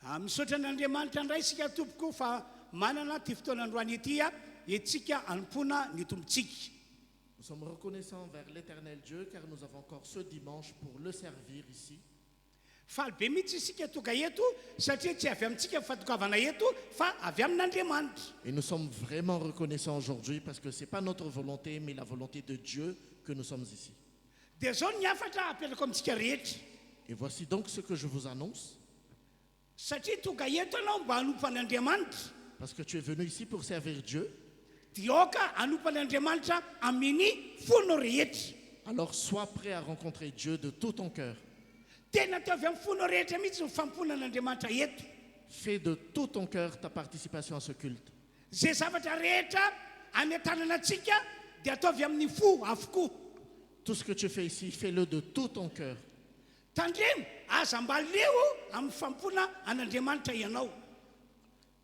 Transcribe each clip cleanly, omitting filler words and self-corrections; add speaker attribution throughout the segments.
Speaker 1: Misaotra n'Andriamanitra indray isika tompoko fa manana ty fotoanandroany ity itsika anompona ny tompontsika.
Speaker 2: Nous sommes reconnaissants envers l'Éternel Dieu car nous avons encore ce dimanche pour le servir ici.
Speaker 1: Faly be mihitsy isika tonga eto satria tsy avy amintsika fatokavana eto fa avy amin'Andriamanitra.
Speaker 2: Et nous sommes vraiment reconnaissants aujourd'hui parce que ce n'est pas notre volonté mais la volonté de Dieu que nous sommes ici.
Speaker 1: Dia zao ny hafatra apetraka amintsika rehetra.
Speaker 2: Et voici donc ce que je vous annonce.
Speaker 1: Satria tonga eto ianao mba hanompo an'Andriamanitra.
Speaker 2: Parce que tu es venu ici pour servir Dieu.
Speaker 1: Dioka hanompo an'Andriamanitra amin'ny fonao rehetra.
Speaker 2: Alors sois prêt à rencontrer Dieu de tout ton cœur.
Speaker 1: Tena teo avy amin'ny fonao rehetra mihitsy ny fampona an'Andriamanitra eto.
Speaker 2: Fais de tout ton cœur ta participation à ce culte.
Speaker 1: Zay zavatra rehetra amiatanana antsika dia ataovy amin'ny fo avokoa.
Speaker 2: Tout ce que tu fais ici, fais-le de tout ton cœur.
Speaker 1: Tandremo aza mba leo amin'ny fampona an'Andriamanitra ianao.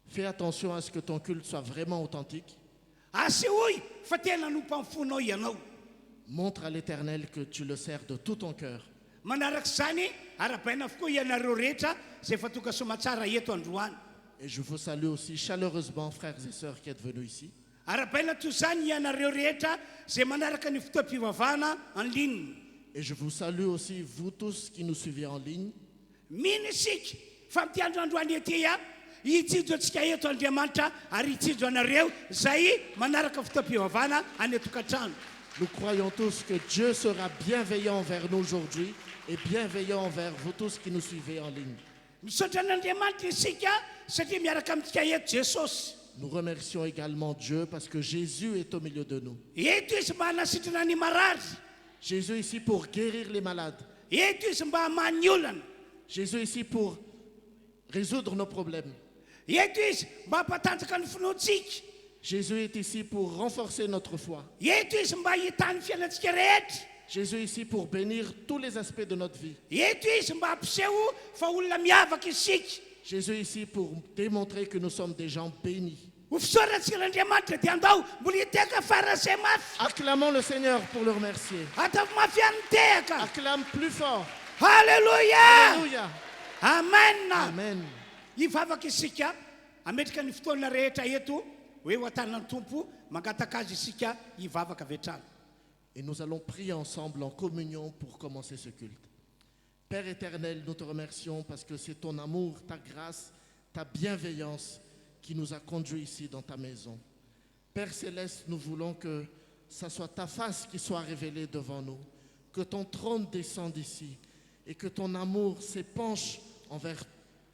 Speaker 2: Fais attention à ce que ton culte soit vraiment authentique.
Speaker 1: Asehoy fa tena nompo amin'ny fonao ianao.
Speaker 2: Montre à l'Éternel que tu le sers de tout ton cœur.
Speaker 1: Manarak'izany arabaina avokoa ianareo rehetra zay efa tonga somatsara eto androany.
Speaker 2: Et je vous salue aussi chaleureusement, frères et sœurs qui êtes venus ici.
Speaker 1: Arabaina toy izany ianareo rehetra zay manaraka ny fotoam-pivavahana en ligne.
Speaker 2: Et je vous salue aussi, vous tous qui nous suivez en ligne.
Speaker 1: Mino isika fa mity andro androany ety hitsijo antsika eto Andriamanitra ary hitsijo anareo zay manaraka fotoam-pivavahana any atokantrano.
Speaker 2: Nous croyons tous que Dieu sera bienveillant envers nous aujourd'hui et bienveillant envers vous tous qui nous suivez en ligne.
Speaker 1: Misaotra an'Andriamanitra isika satria miaraka amintsika eto Jesosy.
Speaker 2: Nous remercions également Dieu parce que Jésus est au milieu de nous.
Speaker 1: Eto izy mba hanasitrana ny marary.
Speaker 2: Jésus est ici pour guérir les malades.
Speaker 1: Eto izy mba hamany ny olana.
Speaker 2: Jésus est ici pour résoudre nos problèmes.
Speaker 1: Eto izy mba hampatanjaka ny finoantsika.
Speaker 2: Jésus est ici pour renforcer notre foi.
Speaker 1: Eto izy mba hitany fiainantsika rehetra.
Speaker 2: Jésus est ici pour bénir tous les aspects de notre vie.
Speaker 1: Eto izy mba hampiseho fa olona miavaka isika.
Speaker 2: Jésus est ici pour démontrer que nous sommes des gens bénis.
Speaker 1: Ho fisaorantsika n'Andriamanitra dia andao mbola hiteka farazay mafy.
Speaker 2: Acclamons le Seigneur pour le remercier.
Speaker 1: Atavy mafy ihany mitehaka.
Speaker 2: Acclame plus fort.
Speaker 1: Halleluja.
Speaker 2: Alléluia.
Speaker 1: Amen.
Speaker 2: Amen.
Speaker 1: Hivavaka isika ametraka ny fotoana rehetra eto hoe ho atanany tompo mangataka azy isika hivavaka avy hatrany.
Speaker 2: Et nous allons prier ensemble en communion pour commencer ce culte. Père éternel, nous te remercions parce que c'est ton amour, ta grâce, ta bienveillance qui nous a conduits ici dans ta maison. Père céleste, nous voulons que ça soit ta face qui soit révélée devant nous, que ton trône descende ici et que ton amour s'épanche envers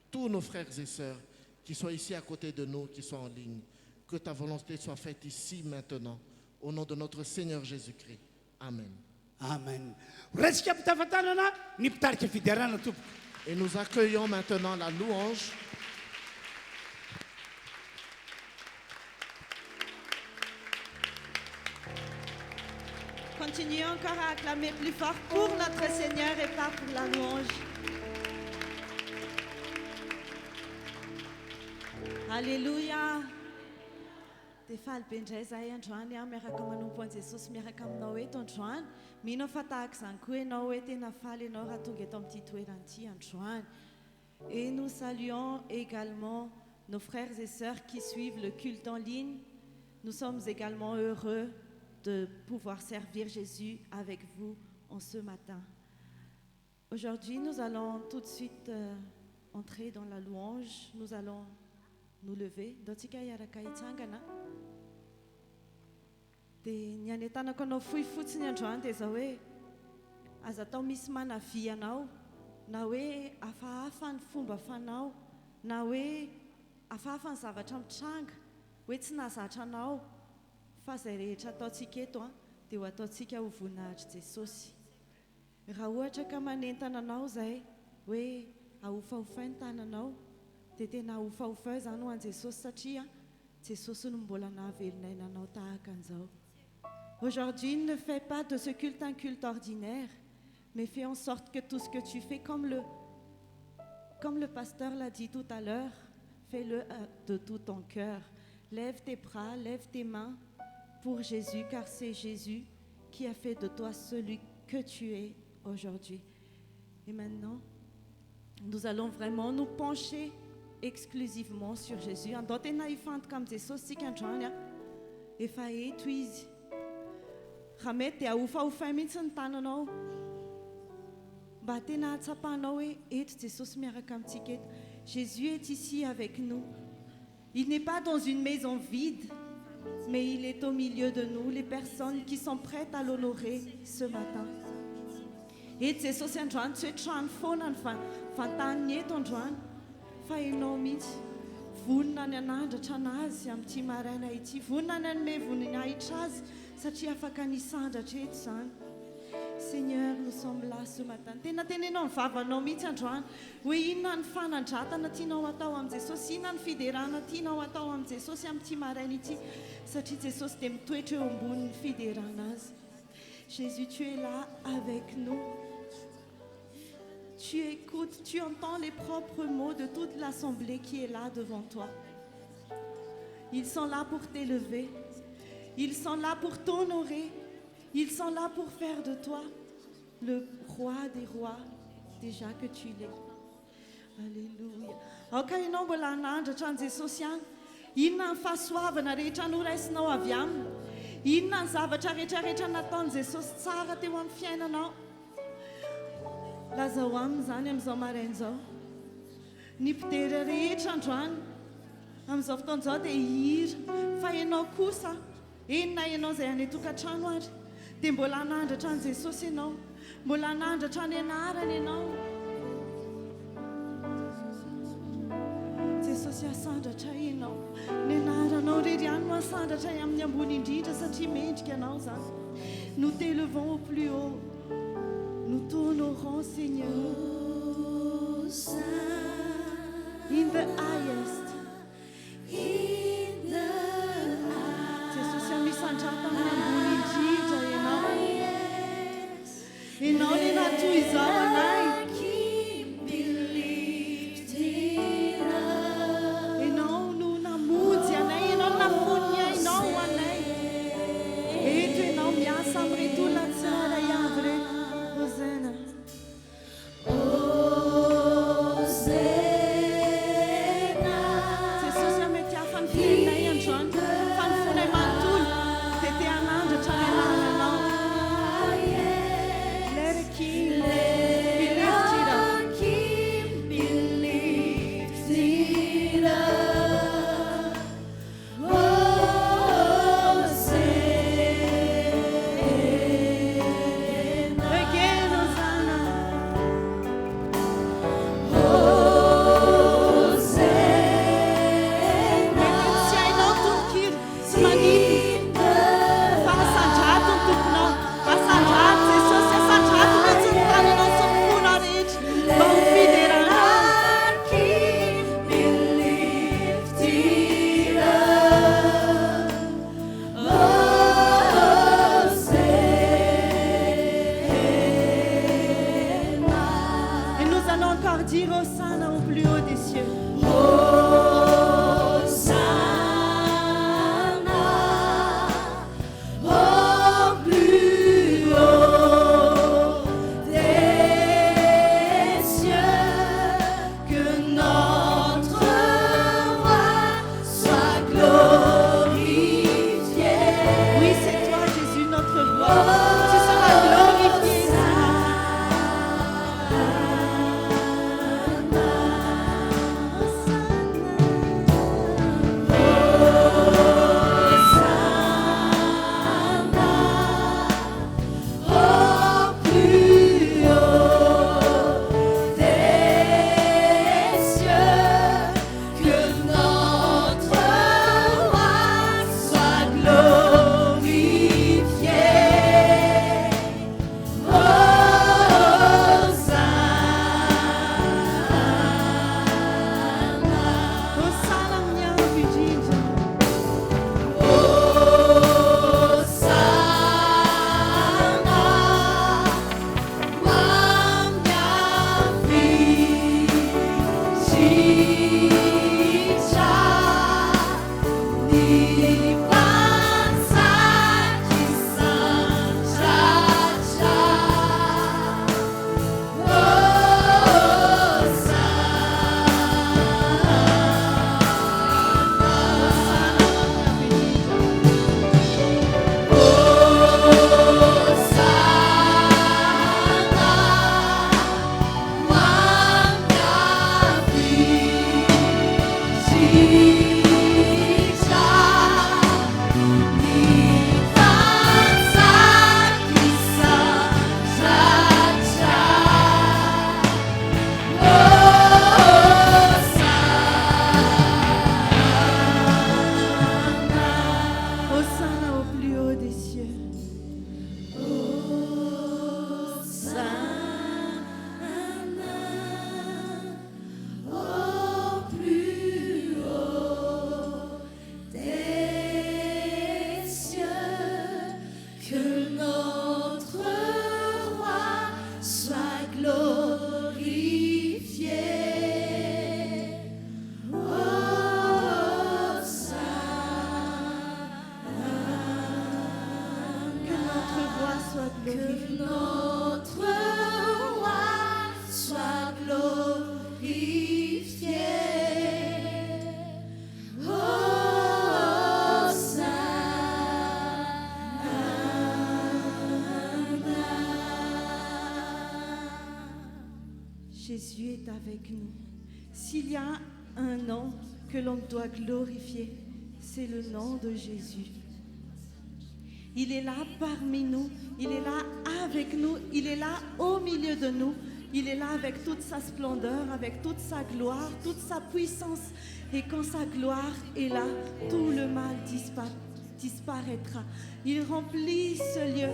Speaker 2: tous nos frères et sœurs qui soient ici à côté de nous, qui soient en ligne. Que ta volonté soit faite ici maintenant, au nom de notre Seigneur Jésus-Christ. Amen.
Speaker 1: Amen. Raisika mpitafatanana ny mpitarika fidiarana tompoko.
Speaker 2: Et nous accueillons maintenant la louange.
Speaker 3: Continuons encore à acclamer plus fort pour notre Seigneur et pas pour la louange. Alléluia. Tefaly be indray zahay androany miaraka manompo an Jesosy miaraka aminao eto androany. Mino fa tahaka izany koa ianao hoe tena faly ianao raha tonga eto amin'ity toerana-ty androany. Et nous saluons également nos frères et sœurs qui suivent le culte en ligne. Nous sommes également heureux de pouvoir servir Jésus avec vous en ce matin. Aujourd'hui, nous allons tout de suite entrer dans la louange. Nous allons nous lever. Dotika yaraka itsangana. Dia ny anetanako anao fohy fotsiny androany dia izao hoe aza atao misy manavy anao, na hoe hafahafa ny fomba fanao, na hoe hafahafa ny zavatra mitranga, hoe tsy nahazatra anao, fa izay rehetra ataontsika eto dia ho ataontsika ho voninahitry Jesosy. Raha ohatra ka manentana anao izay hoe ahofaofay ny tananao, dia tena ahofaofay izany ho an Jesosy satria Jesosy no mbola nahavelonay anao tahaka an'izao. Aujourd'hui, ne fais pas de ce culte un culte ordinaire, mais fais en sorte que tout ce que tu fais, comme le pasteur l'a dit tout à l'heure, fais-le de tout ton cœur. Lève tes bras, lève tes mains pour Jésus, car c'est Jésus qui a fait de toi celui que tu es aujourd'hui. Et maintenant, nous allons vraiment nous pencher exclusivement sur Jésus. Andao tena hifantoka amin'ny Jesosy tsika androany a, efa eto izy. Raha mety dia ahofahofay mihitsy ny tananao mba tena hatsapahanao hoe eto Jesosy miaraka amintsika eto. Jésus est ici avec nous. Il n'est pas dans une maison vide, mais il est au milieu de nous, les personnes qui sont prêtes à l'honorer ce matin. Eto Jesosy androany tsy hoe trano foana ny fantaniny eto androany, fa ianao mihitsy vonona ny anandratra anazy amin'ity maraina ity, vonona ny anome voninahitra azy satria afaka nisandratra eto izany. Seigneur, nous sommes là ce matin. Tena tenenao ny vavanao mihitsy androany hoe inona ny fanandratana tianao atao amin'ny Jesosy, inona ny fiderana tianao atao amin'ny Jesosy amin'ity maraina ity, satria Jesosy dia mitoetra eo ambonin'ny fiderana azy. Jésus, tu es là avec nous. Tu écoutes, tu entends les propres mots de toute l'assemblée qui est là devant toi. Ils sont là pour t'élever. Ils sont là pour t'honorer. Ils sont là pour faire de toi le roi des rois, déjà que tu l'es. Alléluia. Aoka ianao mbola hanandratra an' Jesosy ihany. Inona ny fahasoavana rehetra noraisinao avy aminy? Inona ny zavatra rehetrarehetra nataon'i Jesosy tsara teo amin'ny fiainanao? Lazao aminy izany amin'izao marain'izao. Ny mpidera rehetra androany amin'izao fotoan'izao dia hihira, fa ianao kosa, enina ianao izay any tokantrano ary, dia mbola hanandratra an' Jesosy ianao, mbola hanandratra ny anarany ianao. Jesosy asandratra ianao, ny anaranao rery ihany no asandratra amin'ny ambony indrindra satria mendrika anao izany. Nous t'élevons au plus haut. Nous t'honorons, Seigneur. In the highest. Jesosy misandrata amin'ny ambony indrindra ianao. Ianao ny natoy izao anay. Ianao no namonjy anay, ianao no nafony ianao anay. Eto ianao miasa amin'ireto olona tsara avy reto. Hosanna. Jesosy amety hafa ny fiainay androany, fa ny fonay manontolo dia te hanandratra ny anaranao. Let the King be lifted up. Again, Hosanna. Metin-tsy hainao tononkiro sy manipy fa asandrato ny tomponao, asandrato Jesosy, asandrato mihitsy ny tananao sy ny fonao rehetra mba ho fideranao. Et nous allons encore dire Hosanna au plus haut des cieux. Oui, c'est toi, Jésus, notre roi. Tu seras glorifié. Hosanna. Jésus est avec nous. S'il y a un nom que l'on doit glorifier, c'est le nom de Jésus. Il est là parmi nous, il est là avec nous, il est là au milieu de nous. Il est là avec toute sa splendeur, avec toute sa gloire, toute sa puissance. Et quand sa gloire est là, tout le mal disparaîtra. Il remplit ce lieu.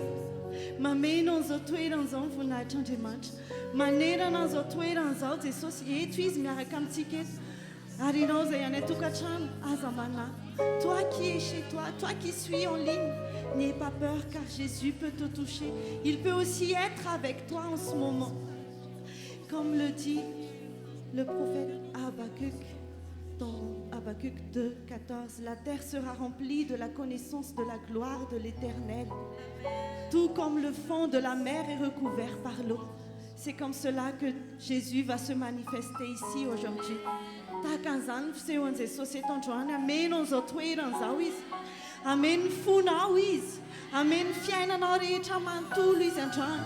Speaker 3: Mameno zo tweedanzao voninahitran'Andriamanitra. Manerana zao toeran'izao Jesosy eto izy miaraka amintsika eto. Ary ianao izay any an-tokantrano, aza manahy. Toi qui es chez toi, toi qui suis en ligne, n'aie pas peur car Jésus peut te toucher. Il peut aussi être avec toi en ce moment. Comme le dit le prophète Habakkuk dans Habakkuk 2, 14, la terre sera remplie de la connaissance de la gloire de l'Éternel, tout comme le fond de la mer est recouvert par l'eau. C'est comme cela que Jésus va se manifester ici aujourd'hui. Takan'izany fisehoan'i Jesosy eto androany, ameno an'izao toeran'izao izy, ameno fonao izy, ameno fiainanao rehetra manontolo izy androany.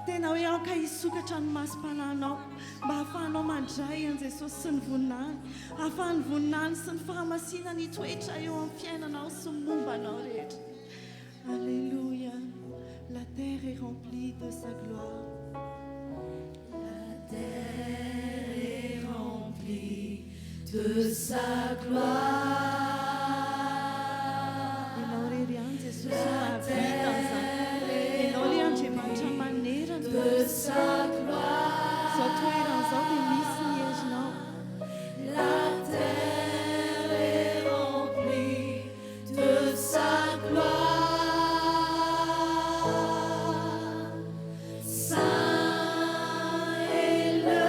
Speaker 3: Tena hoe aoka hisokatra ny masom-pananao mba hahafahanao mandray an'i Jesosy sy ny voninany, ahafahan'ny voninany sy ny fahamasinany toetra eo amin'ny fiainanao sy ny mombanao rehetra. Alléluia, la terre est remplie de sa gloire. La terre est remplie de sa gloire. Ianao rery ihany Jesosy mahavita an'izany. Ianao le Andriamanitra manerana de sa gloire. Zao toeran'izao dia misy ny herinao. La terre est remplie de sa gloire.
Speaker 4: Saint est le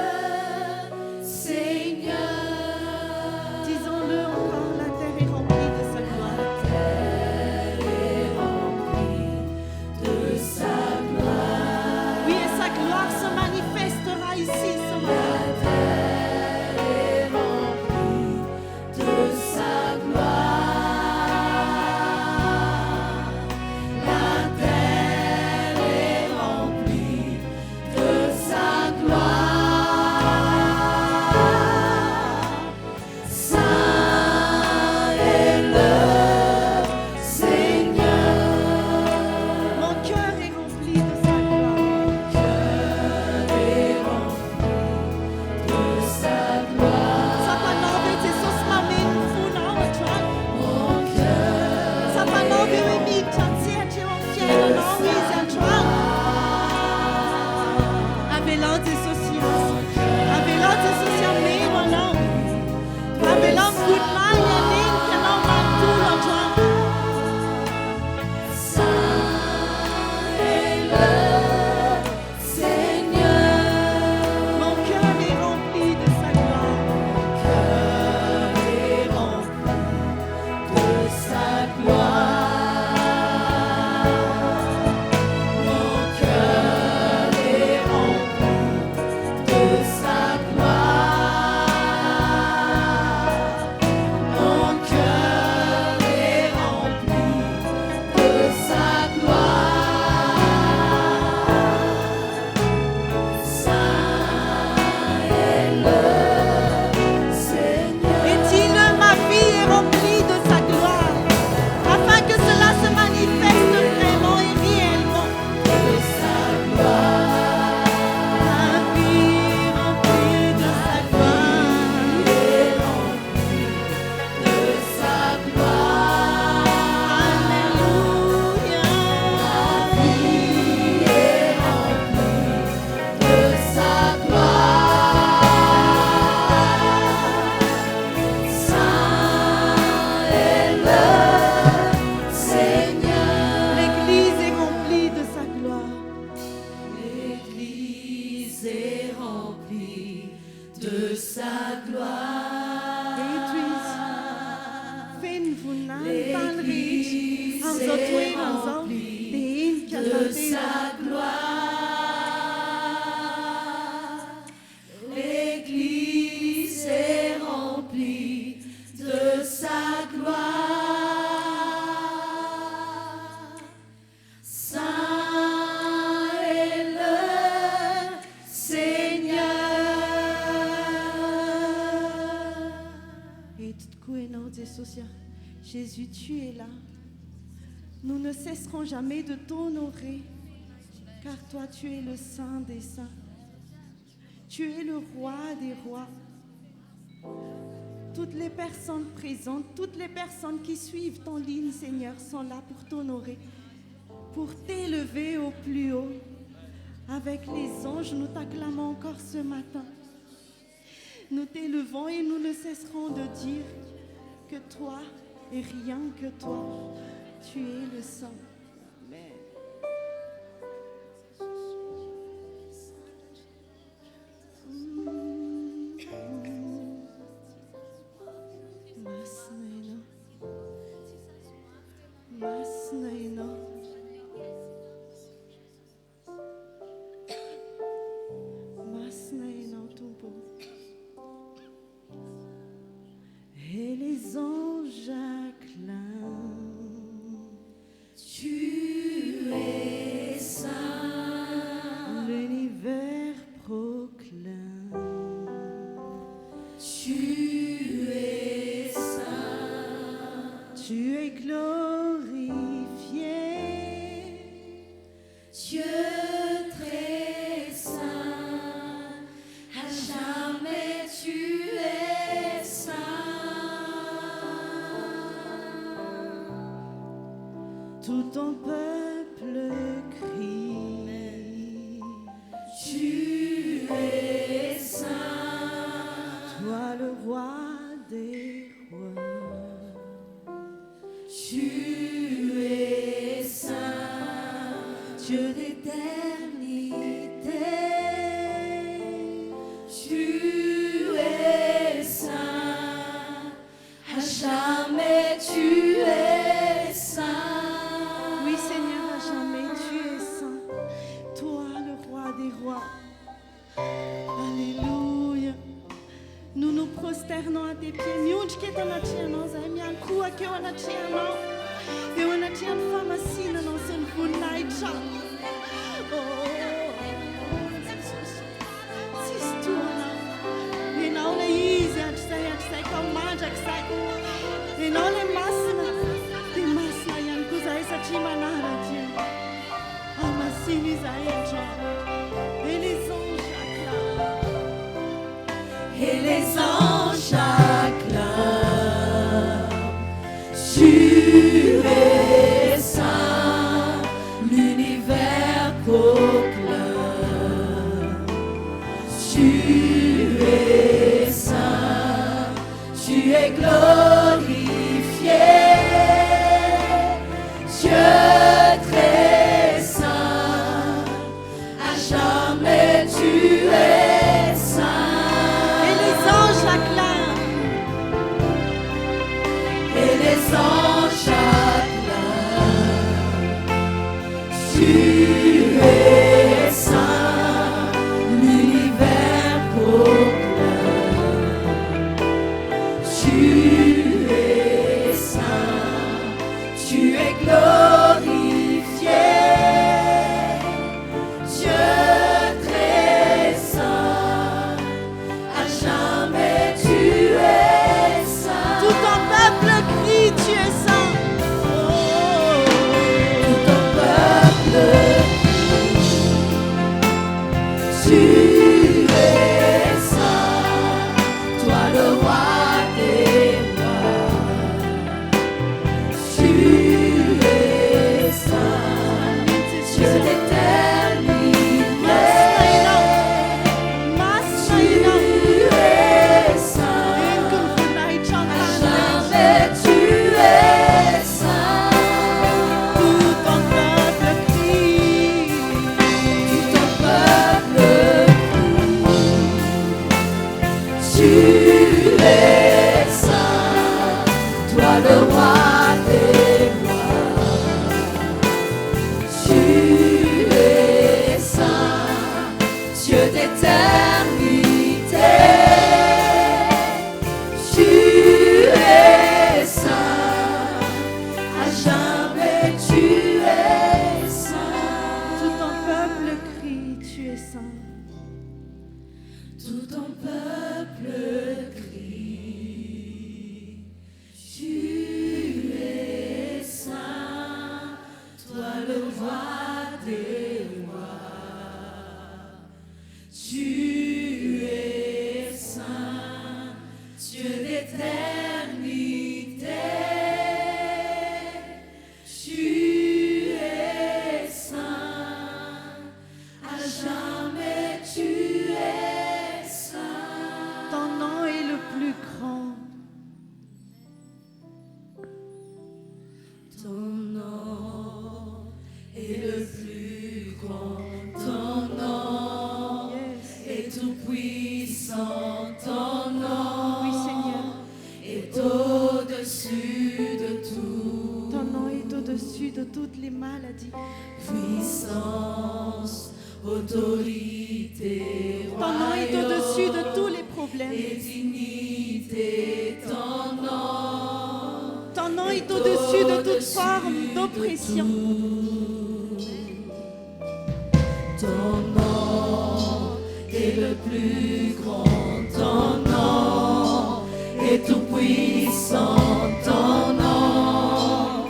Speaker 4: Seigneur.
Speaker 3: Jésus, tu es là. Nous ne cesserons jamais de t'honorer, car toi, tu es le Saint des Saints. Tu es le Roi des Rois. Toutes les personnes présentes, toutes les personnes qui suivent ton ligne, Seigneur, sont là pour t'honorer, pour t'élever au plus haut. Avec les anges, nous t'acclamons encore ce matin. Nous t'élevons et nous ne cesserons de dire que toi et rien que toi, tu es le Saint. Amen. Et les anges acclament.
Speaker 4: Tu es saint.
Speaker 3: L'univers proclame.
Speaker 4: Tu es saint.
Speaker 3: Tu es glorifié.
Speaker 4: Dieu très saint. À jamais tu es saint.
Speaker 3: Tout ton peuple crie.
Speaker 4: Tu es saint.
Speaker 3: Toi le roi des rois.
Speaker 4: Tu es saint. Dieu d'éternité. Tu es saint. À jamais tu es saint.
Speaker 3: Oui Seigneur, à jamais tu es saint. Toi le roi des rois. Alléluia. Nous nous prosternons à tes pieds.
Speaker 4: Et les anges acclament. Tu es saint. L'univers proclame. Tu es saint. Tu es glorifié. Dieu très saint. À jamais tu es saint.
Speaker 3: Et les anges acclament.
Speaker 4: Et les anges acclament. Tu es saint. L'univers proclame. Tu es saint. Tu es glorifié. Dieu très saint. À jamais tu es saint.
Speaker 3: Tout ton peuple crie, tu es saint.
Speaker 4: Tout ton peuple crie. Tu es saint. Toi le roi des rois. Tu es saint. Dieu d'éternité. Tu es saint. Jamais tu es saint.
Speaker 3: Tout ton peuple crie.
Speaker 4: Tout ton peuple crie. Tu es saint. Toi le roi des rois. Tu es saint. Dieu d'éternité. Tu es saint. À jamais tu es saint.
Speaker 3: Tout ton peuple crie, tu es saint.
Speaker 4: Tout ton peuple crie. Tu
Speaker 3: dit.
Speaker 4: Puissance, autorité,
Speaker 3: Ton nom est
Speaker 4: royaume
Speaker 3: au-dessus de tous les problèmes.
Speaker 4: et dignité, ton nom.
Speaker 3: Ton nom est au-dessus de toute forme d'oppression.
Speaker 4: Ton nom est le plus grand, ton nom est tout puissant, ton nom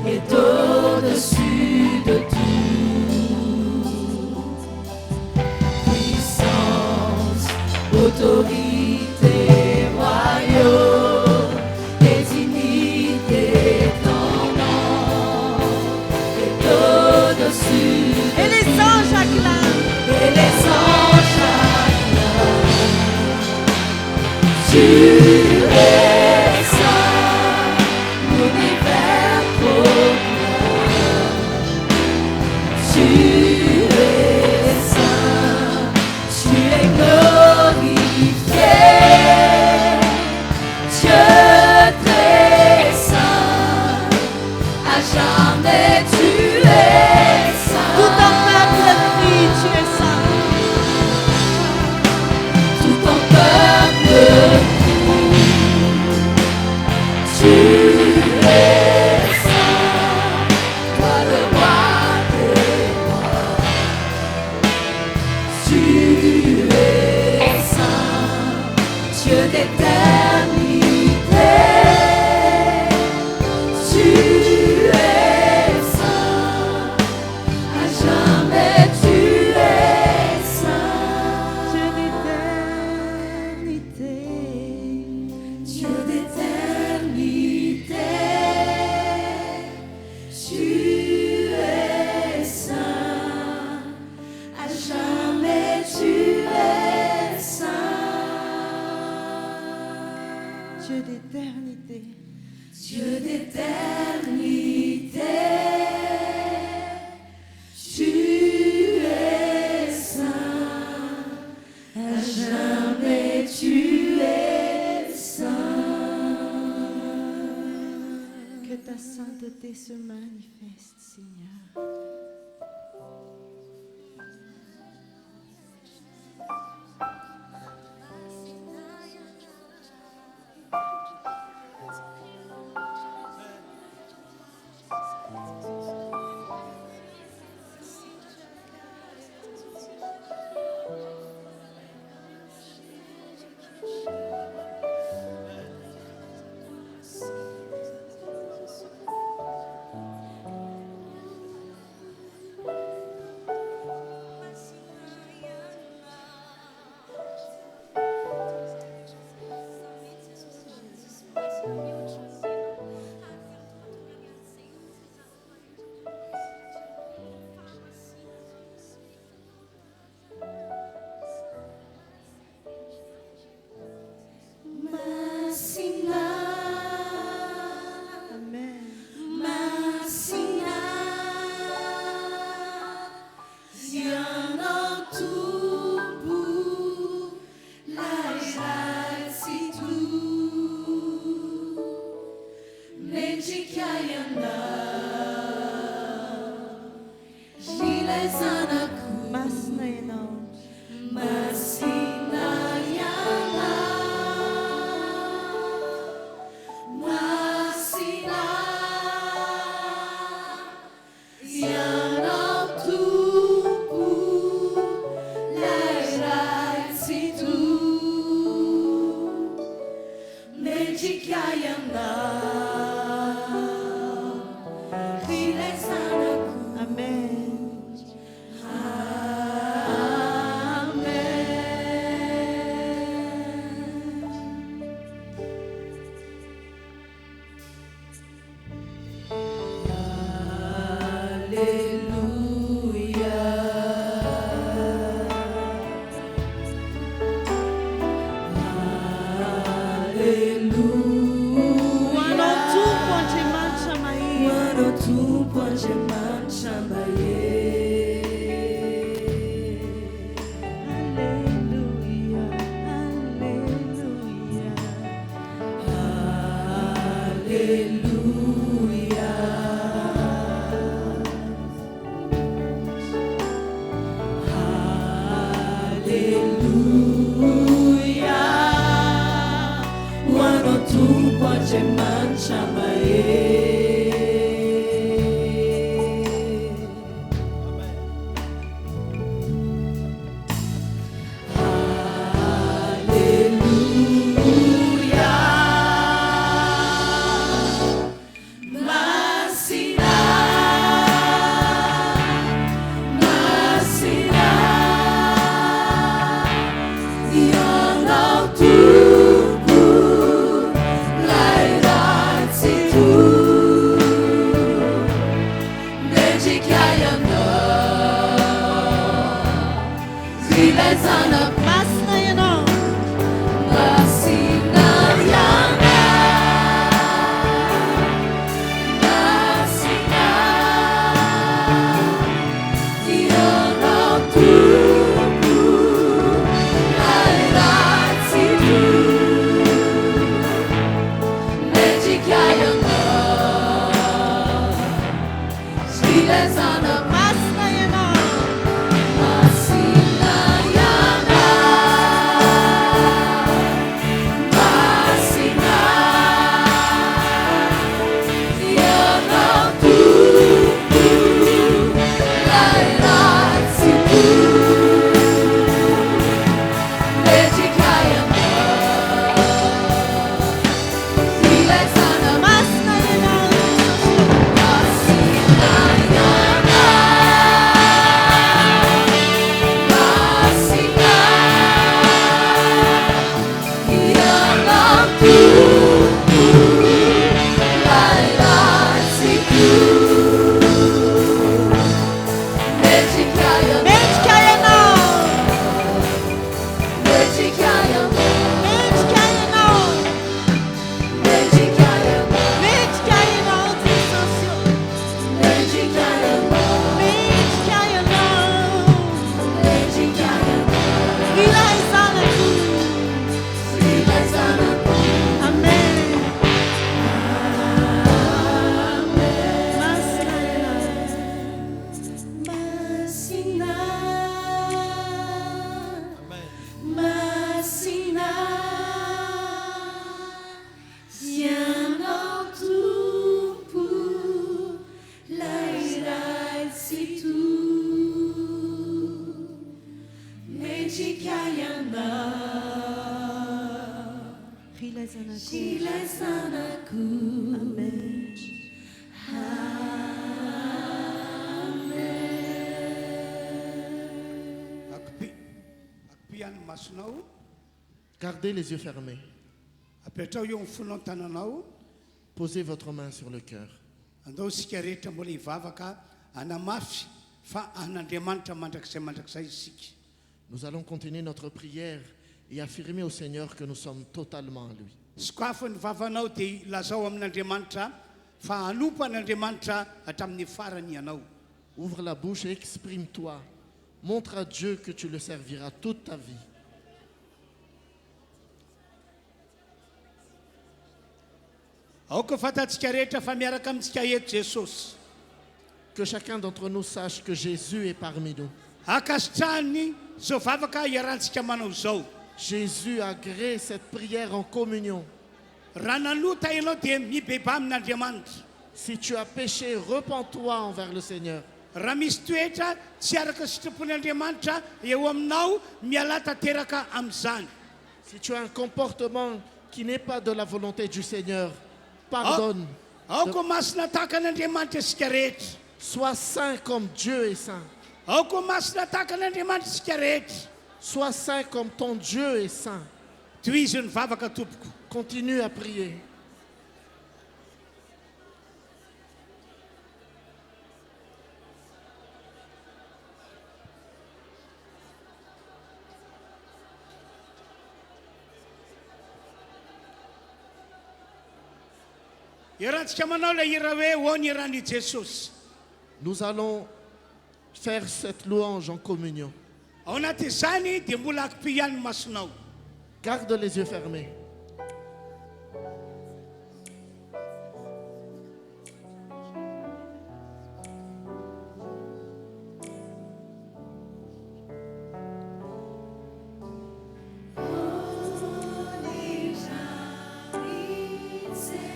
Speaker 4: est au-dessus de tout. Puissance, autorité, royaume et dignité, ton nom est au-dessus.
Speaker 3: Et les anges acclament.
Speaker 4: Et les anges acclament. Tu es saint, l'univers proclame. Tu es saint, tu es glorifié. Dieu très saint, à jamais tu es saint.
Speaker 3: Tout ton peuple crie, tu es saint.
Speaker 4: Tout ton peuple crie, tu es saint, toi le roi des rois. Tu es saint, Dieu d'éternité. Tu es saint, à jamais tu es saint.
Speaker 3: Dieu d'éternité.
Speaker 4: Dieu d'éternité, tu es saint, à jamais tu es saint.
Speaker 3: Dieu d'éternité.
Speaker 4: Dieu d'éternité, tu es saint, à jamais tu es saint.
Speaker 3: Que ta sainteté se manifeste, Seigneur. Amen.
Speaker 4: Andriamanitra mahery.
Speaker 2: Gardez les yeux fermés. Posez votre main sur le cœur. Nous allons continuer notre prière et affirmer au Seigneur que nous sommes totalement à lui. Ouvre la bouche et exprime-toi. Montre à Dieu que tu le serviras toute ta vie. Que chacun d'entre nous sache que Jésus est parmi nous. Jésus a agréé cette prière en communion. Si tu as péché, repens-toi envers le Seigneur. Si tu as un comportement qui n'est pas de la volonté du Seigneur, pardonne. Sois saint comme Dieu est saint. Sois saint comme ton Dieu est saint. Continue à prier. Nous allons faire cette louange en communion. Garde les yeux fermés.
Speaker 4: Holy Spirit,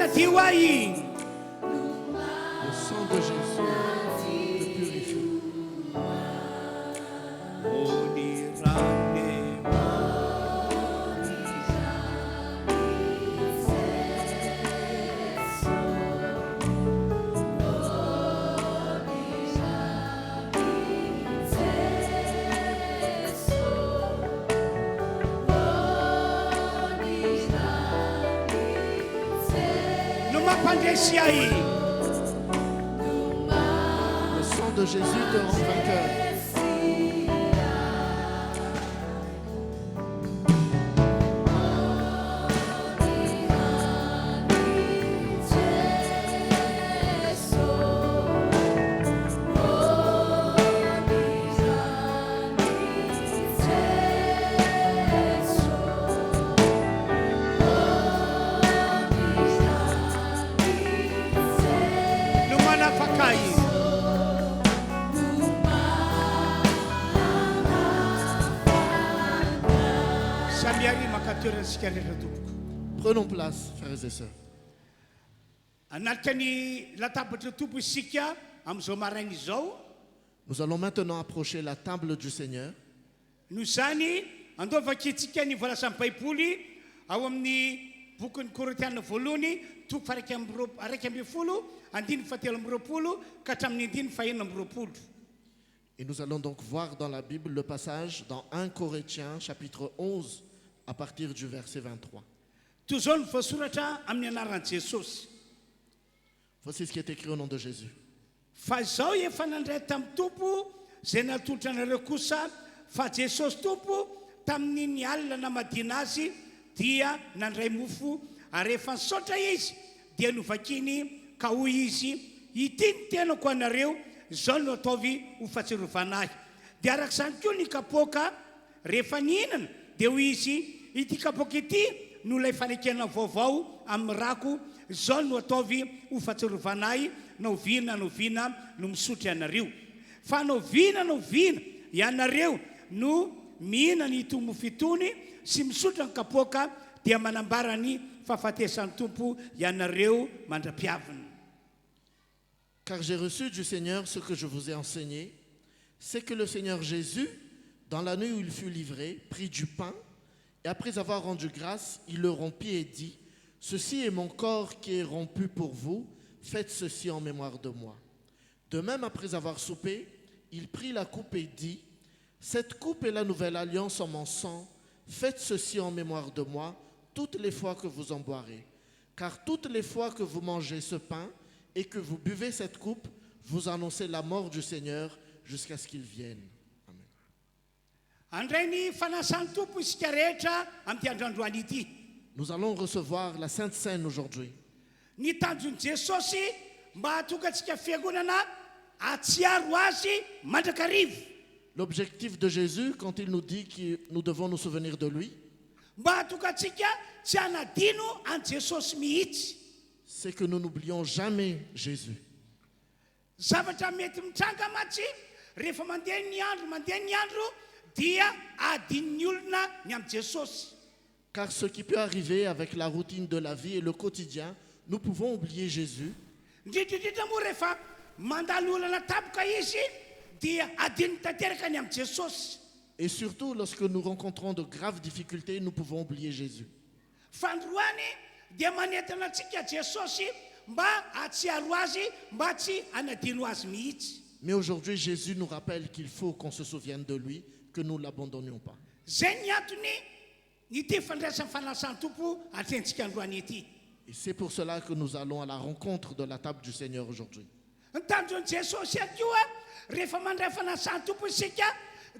Speaker 1: madio ahy
Speaker 2: Le sang de Jésus te purifie.
Speaker 1: no mampandresy ahy
Speaker 2: Le sang de Jésus te rend vainqueur.
Speaker 1: no manafaka ahy samy ary makatoeransika rehetra tompoko
Speaker 2: Prenons place, frères et sœurs.
Speaker 1: anatika ny latabatra tompo isika amin'izao maraina izao
Speaker 2: Nous allons maintenant approcher la table du Seigneur.
Speaker 1: no zany andovakitsika ny voalasan'ny baiboly ao amin'ny bokin'ny Korintiana voalohany toko araiky amby folo andiny fatelo amby roapolo ka hatramin'ny andiny fahenina amby roapolo.
Speaker 2: Et nous allons donc voir dans la Bible le passage dans 1 Corinthiens chapitre 11 à partir du verset 23.
Speaker 1: toy zao ny voasoratra amin'ny anaran'i Jesosy.
Speaker 2: Voici ce qui est écrit au nom de Jésus.
Speaker 1: Fa zao efa nandray tamin'ny tompo zay natolotra anareo kosa fa Jesosy tompo tamin'ny alina namadina azy dia nandray mofo ary rehefa nisaotra izy dia novakiny ka hoy izy ity ny tenako anareo zao no ataovy ho fahatsiarovana ahy. Dia arak'izany koa ny kapoaka rehefa nihinana dia hoy izy ity kapoaka ity no ilay fanekena vaovao amin'ny rako zao no ataovy ho fahatsiarovana ahy no viana no misotro ianareo. Fa no viana ianareo no mihinana ito mofo itony sy misotro ny kapoaka dia manambara ny fahafatesan'ny tompo ianareo mandra-piavana.
Speaker 2: Car j'ai reçu du Seigneur ce que je vous ai enseigné, c'est que le Seigneur Jésus, dans la nuit où il fut livré, prit du pain, et après avoir rendu grâce, il le rompit et dit, « Ceci est mon corps qui est rompu pour vous, faites ceci en mémoire de moi. » De même, après avoir soupé, il prit la coupe et dit, « Cette coupe est la nouvelle alliance en mon sang, faites ceci en mémoire de moi, toutes les fois que vous en boirez. Car toutes les fois que vous mangez ce pain et que vous buvez cette coupe, vous annoncez la mort du Seigneur jusqu'à ce qu'il vienne. » Amen.
Speaker 1: Andray ny fanasan'ny tompo isika rehetra amin'ity androandroany ity.
Speaker 2: Nous allons recevoir la Sainte Seine aujourd'hui.
Speaker 1: Ny tanjon'i Jesosy mba hatoka antsika fiangonana atsiaro azy mandrakarivo.
Speaker 2: L'objectif de Jésus, quand il nous dit que nous devons nous souvenir de lui,
Speaker 1: Mba hatoka antsika tsy hanadino an'i Jesosy mihitsy.
Speaker 2: c'est que nous n'oublions jamais Jésus.
Speaker 1: Zavatra mety mitranga matsy rehefa mandeha ny andro dia adin'ny olona ny amin'i Jesosy.
Speaker 2: Car ce qui peut arriver avec la routine de la vie et le quotidien, nous pouvons oublier Jésus.
Speaker 1: Indrindrindrindra moa rehefa mandalo olana tapoka izy dia adin'ny tanteraka ny amin'i Jesosy.
Speaker 2: Et surtout, lorsque nous rencontrons de graves difficultés, nous pouvons oublier Jésus.
Speaker 1: Fandroany dia manentana antsika Jesosy mba hatsiaro azy mba tsy hanadino azy mihitsy.
Speaker 2: Mais aujourd'hui, Jésus nous rappelle qu'il faut qu'on se souvienne de lui, que nous ne l'abandonnions pas.
Speaker 1: Zay ny antony ity fandraisan'ny fanasan'ny tompo atrentsika androany ity.
Speaker 2: Et c'est pour cela que nous allons à la rencontre de la table du Seigneur aujourd'hui.
Speaker 1: Ny tanjon'i Jesosy akoa rehefa mandray fanasan'ny tompo isika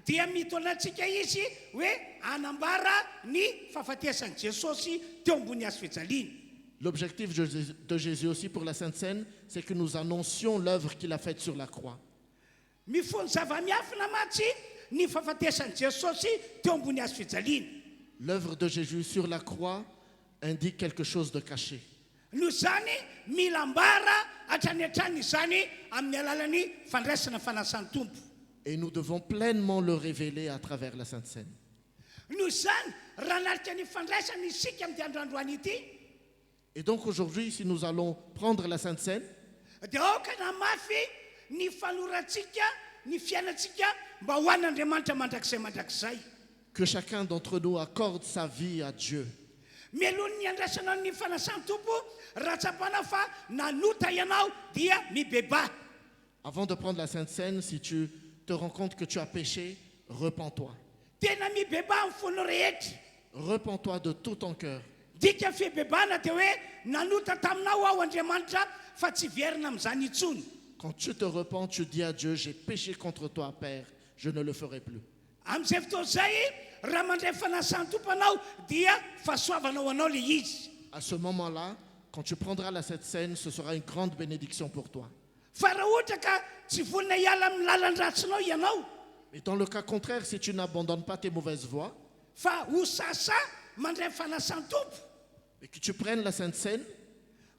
Speaker 1: dia mitondra antsika izy hoe anambara ny fahafatesan'i Jesosy teo ambony hazo fijaliana.
Speaker 2: L'objectif de Jésus aussi pour la Sainte Seine, c'est que nous annoncions l'œuvre qu'il a faite sur la croix.
Speaker 1: Mifono zava-miafina matsy ny fahafatesan'i Jesosy teo ambony hazo fijaliana.
Speaker 2: L'œuvre de Jésus sur la croix indique quelque chose de caché.
Speaker 1: No zany mila ambara hatrany hatrany izany amin'ny alalan'ny fandraisana fanasan'ny tompo.
Speaker 2: Et nous devons pleinement le révéler à travers la Sainte Seine.
Speaker 1: No zany raha narika ny fandraisana isika amin'ny androandroany ity.
Speaker 2: Et donc aujourd'hui, si nous allons prendre la Sainte Seine,
Speaker 1: dia aoka na mafy ny fanoratsika ny fiainatsika mba ho an'Andriamanitra mandrakizay
Speaker 2: que chacun d'entre nous accorde sa vie à Dieu.
Speaker 1: mialohan'ny ny andrasana ny fanasan'ny tompo ratsapana fa nanota ianao dia mibeba.
Speaker 2: Avant de prendre la Sainte Seine, si tu te rends compte que tu as péché, repens-toi.
Speaker 1: tena mibeba amin'ny fono rehetra.
Speaker 2: Repens-toi de tout ton cœur.
Speaker 1: dika fibebana dia hoe nanota taminao aho Andriamanitra fa tsy verina amin'izany intsony.
Speaker 2: Quand tu te repens, tu dis à Dieu, j'ai péché contre toi, Père, je ne le ferai plus.
Speaker 1: Amin'izay fotoana izay raha mandray fanasan'ny tompo anao dia fahasoavanao anao le izy.
Speaker 2: À ce moment-là, quand tu prendras la Sainte Seine, ce sera une grande bénédiction pour toi.
Speaker 1: fa raha ohatra ka tsy vonina hiala amin'ny lalan-dratsinao ianao
Speaker 2: Et dans le cas contraire, si tu n'abandonnes pas tes mauvaises voies
Speaker 1: fa ho sasa mandray fanasan'ny tompo
Speaker 2: et que tu prennes la Sainte Seine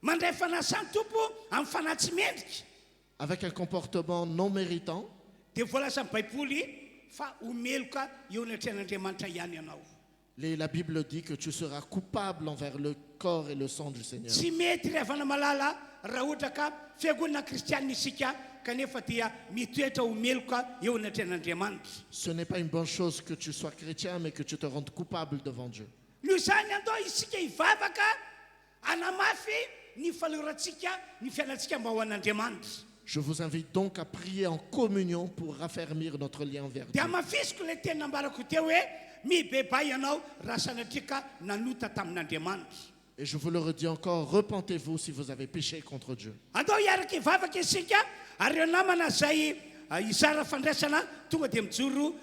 Speaker 1: mandray fanasan'ny tompo amin'ny fanahy tsy mendrika
Speaker 2: avec un comportement non méritant,
Speaker 1: dia voalaza amin'ny baiboly fa homeloka eo anatrehan'Andriamanitra ihany ianao.
Speaker 2: la Bible dit que tu seras coupable envers le corps et le sang du Seigneur.
Speaker 1: tsy mety ry avana malala raha ohatra ka fiangonana kristianina isika kanefa dia mitoetra homeloka eo anatrehan'Andriamanitra.
Speaker 2: Ce n'est pas une bonne chose que tu sois chrétien, mais que tu te rendes coupable devant Dieu.
Speaker 1: noho izany andao isika hivavaka anamafy ny falorantsika ny fiainantsika mba ho an'Andriamanitra.
Speaker 2: Je vous invite donc à prier en communion pour raffermir notre lien vers
Speaker 1: dia
Speaker 2: Dieu.
Speaker 1: mafisiko le teny nambarako teo hoe mibeba ianao raha sanatria ka nanota tamin'Andriamanitra.
Speaker 2: Et je vous le redis encore, repentez-vous si vous avez péché contre Dieu.
Speaker 1: andao hiaraka hivavaka isika ary eo namana zay izara fandraisana tonga dia mijoro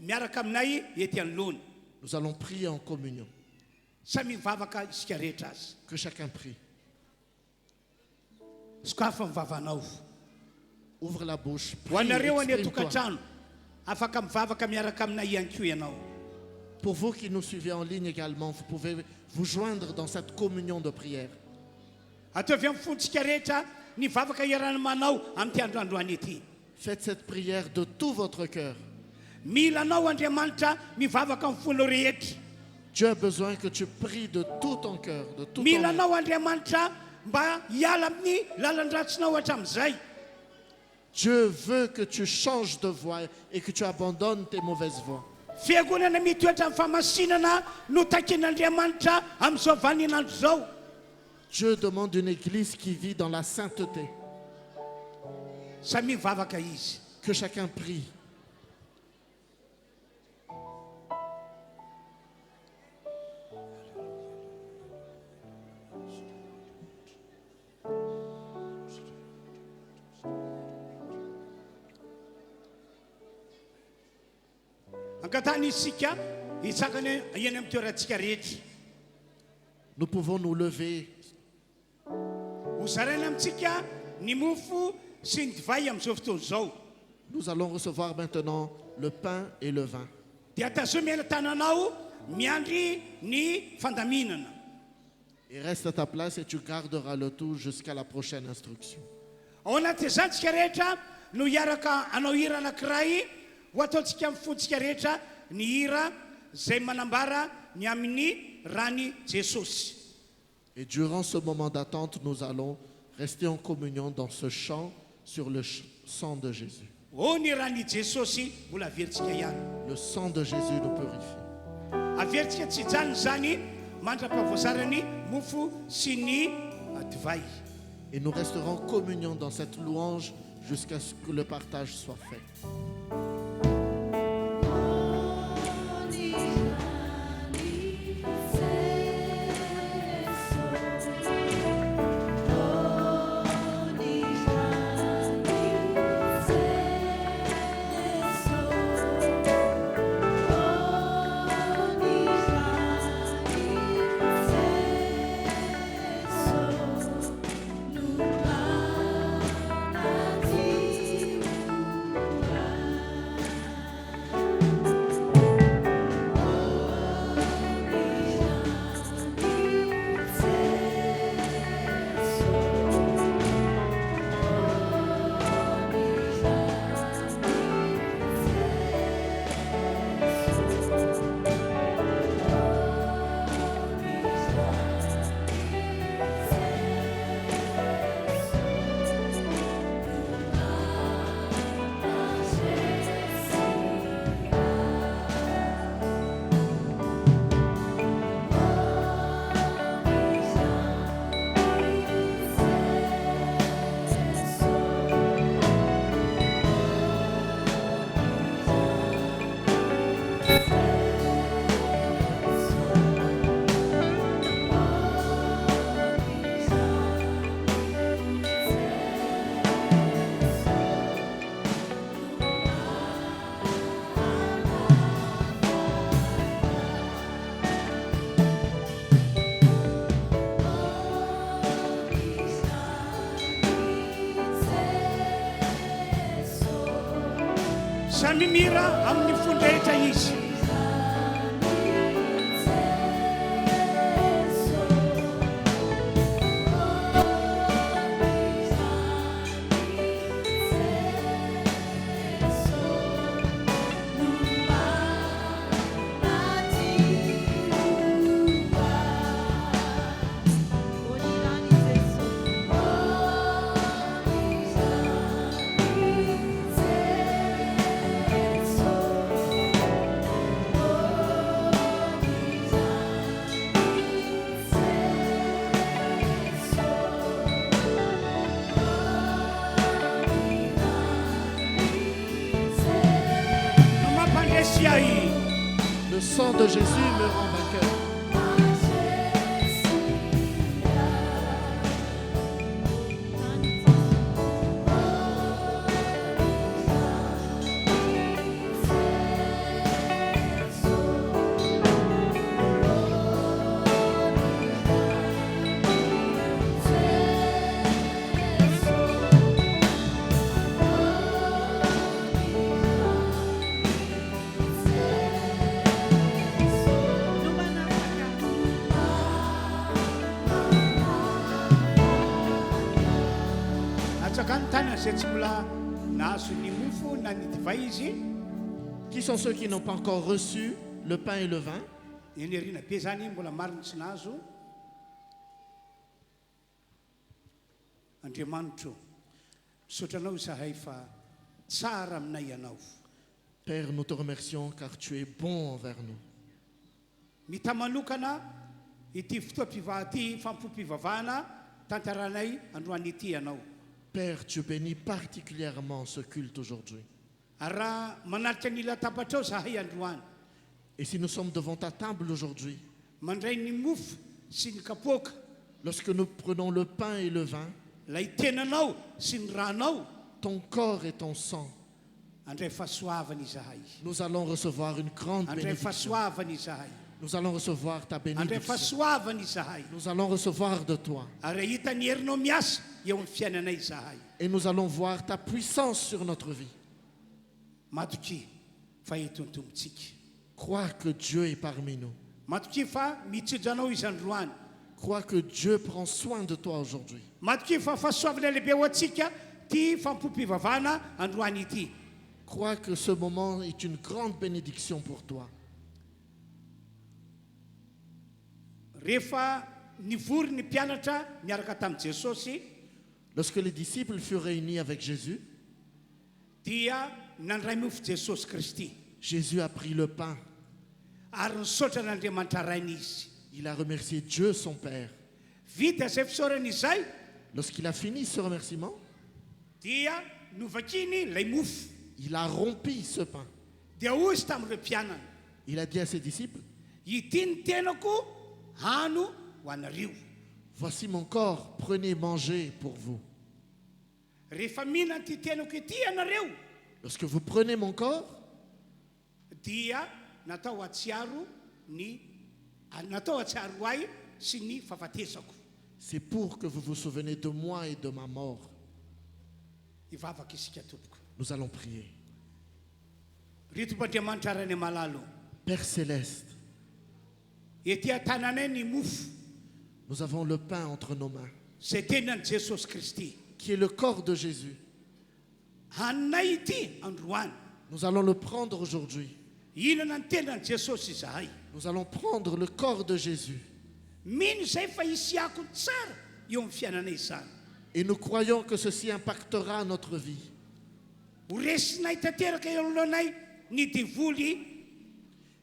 Speaker 1: miaraka aminay ety anoloana.
Speaker 2: Nous allons prier en communion.
Speaker 1: samy mivavaka isika rehetra azy.
Speaker 2: Que chacun prie.
Speaker 1: sokafa mivavanao
Speaker 2: Ouvre la bouche,
Speaker 1: ho
Speaker 2: prie,
Speaker 1: anareo any
Speaker 2: exprime-toi.
Speaker 1: atokantrano afaka mivavaka miaraka aminay ihany koa ianao.
Speaker 2: Pour vous qui nous suivez en ligne également, vous pouvez vous joindre dans cette communion de prière.
Speaker 1: ataovy amin'ny fontsika rehetra nivavaka iarana manao amin'ity androandroany ety.
Speaker 2: Faites cette prière de tout votre cœur.
Speaker 1: mila anao Andriamanitra mivavaka amin'ny folo rehetra.
Speaker 2: Dieu a besoin que tu pries de tout ton cœur, de tout ton
Speaker 1: mila
Speaker 2: être.
Speaker 1: anao Andriamanitra mba hiala amin'ny lalan-dratsinao hatramin'izay.
Speaker 2: Dieu veut que tu changes de voie et que tu abandonnes tes mauvaises voies.
Speaker 1: fiangonana mitoetra amin'ny famasinana no takin'Andriamanitra amin'izao vaninandro zao.
Speaker 2: Dieu demande une église qui vit dans la sainteté.
Speaker 1: samy mivavaka izy.
Speaker 2: Que chacun prie.
Speaker 1: ankatany isika hitsakany eny amin'ny toerantsika rehetra.
Speaker 2: Nous pouvons nous lever
Speaker 1: ho zaraina amintsika ny mofo sy ny divay amin'izao fotoana izao.
Speaker 2: Nous allons recevoir maintenant le pain et le vin.
Speaker 1: dia tazomy ela tananao miandry ny fandaminana.
Speaker 2: Et reste à ta place et tu garderas le tout jusqu'à la prochaine instruction.
Speaker 1: ao anaty zantsika rehetra no hiaraka anao hira anankiray ho ataontsika amin'ny fontsika rehetra ny hira zay manambara ny amin'ny rany Jesosy.
Speaker 2: Et durant ce moment d'attente, nous allons rester en communion dans ce chant sur le sang de Jésus.
Speaker 1: o ny rany Jesosy mbola averintsika ihany.
Speaker 2: Le sang de Jésus nous purifie.
Speaker 1: averintsika tsy janony zany mandrapahavoazarany mofo sy ny divay.
Speaker 2: Et nous resterons en communion dans cette louange jusqu'à ce que le partage soit fait.
Speaker 1: Efa mimira amin'ny fondra rehetra izy.
Speaker 2: Le sang de Jésus me rend vainqueur. Qui sont ceux qui n'ont pas encore reçu le pain et le vin? Père, nous te remercions car tu es bon envers nous. Père, tu bénis particulièrement ce culte aujourd'hui. Et si nous sommes devant ta table aujourd'hui, lorsque nous prenons le pain et le vin, ton corps et ton sang, nous allons recevoir une grande bénédiction. Nous allons recevoir ta bénédiction. Nous allons recevoir de toi. Et nous allons voir ta puissance sur notre vie. Crois que Dieu est parmi nous. Crois que Dieu prend soin de toi aujourd'hui. Crois que ce moment est une grande bénédiction pour toi. Lorsque les disciples furent réunis avec Jésus, Jésus a pris le pain. Il a remercié Dieu, son Père. Lorsqu'il a fini ce remerciement, il a rompu ce pain. Il a dit à ses disciples, voici mon corps, prenez, mangez pour vous. Lorsque vous prenez mon corps, c'est pour que vous vous souvenez de moi et de ma mort. Nous allons prier. Père céleste, nous avons le pain entre nos mains, qui est le corps de Jésus. Nous allons le prendre aujourd'hui. Nous allons prendre le corps de Jésus. Et nous croyons que ceci impactera notre vie.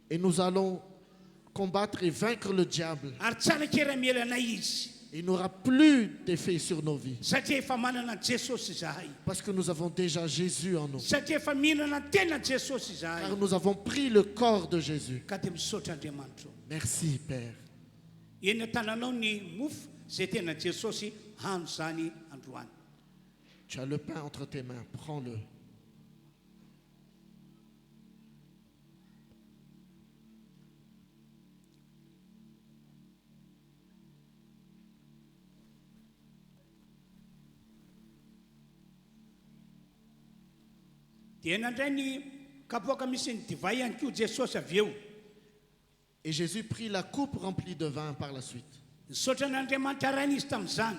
Speaker 2: Et nous allons combattre et vaincre le diable. Il n'aura plus d'effet sur nos vies. Parce que nous avons déjà Jésus en nous. Car nous avons pris le corps de Jésus. Merci, Père. Tu as le pain entre tes mains, prends-le.
Speaker 1: kapoaka misy ny divay ihany koa Jesosy avy eo.
Speaker 2: Et Jésus prit la coupe remplie de vin par la suite.
Speaker 1: Nisaotra n'Andriamanitra rainy izy tamin'izany.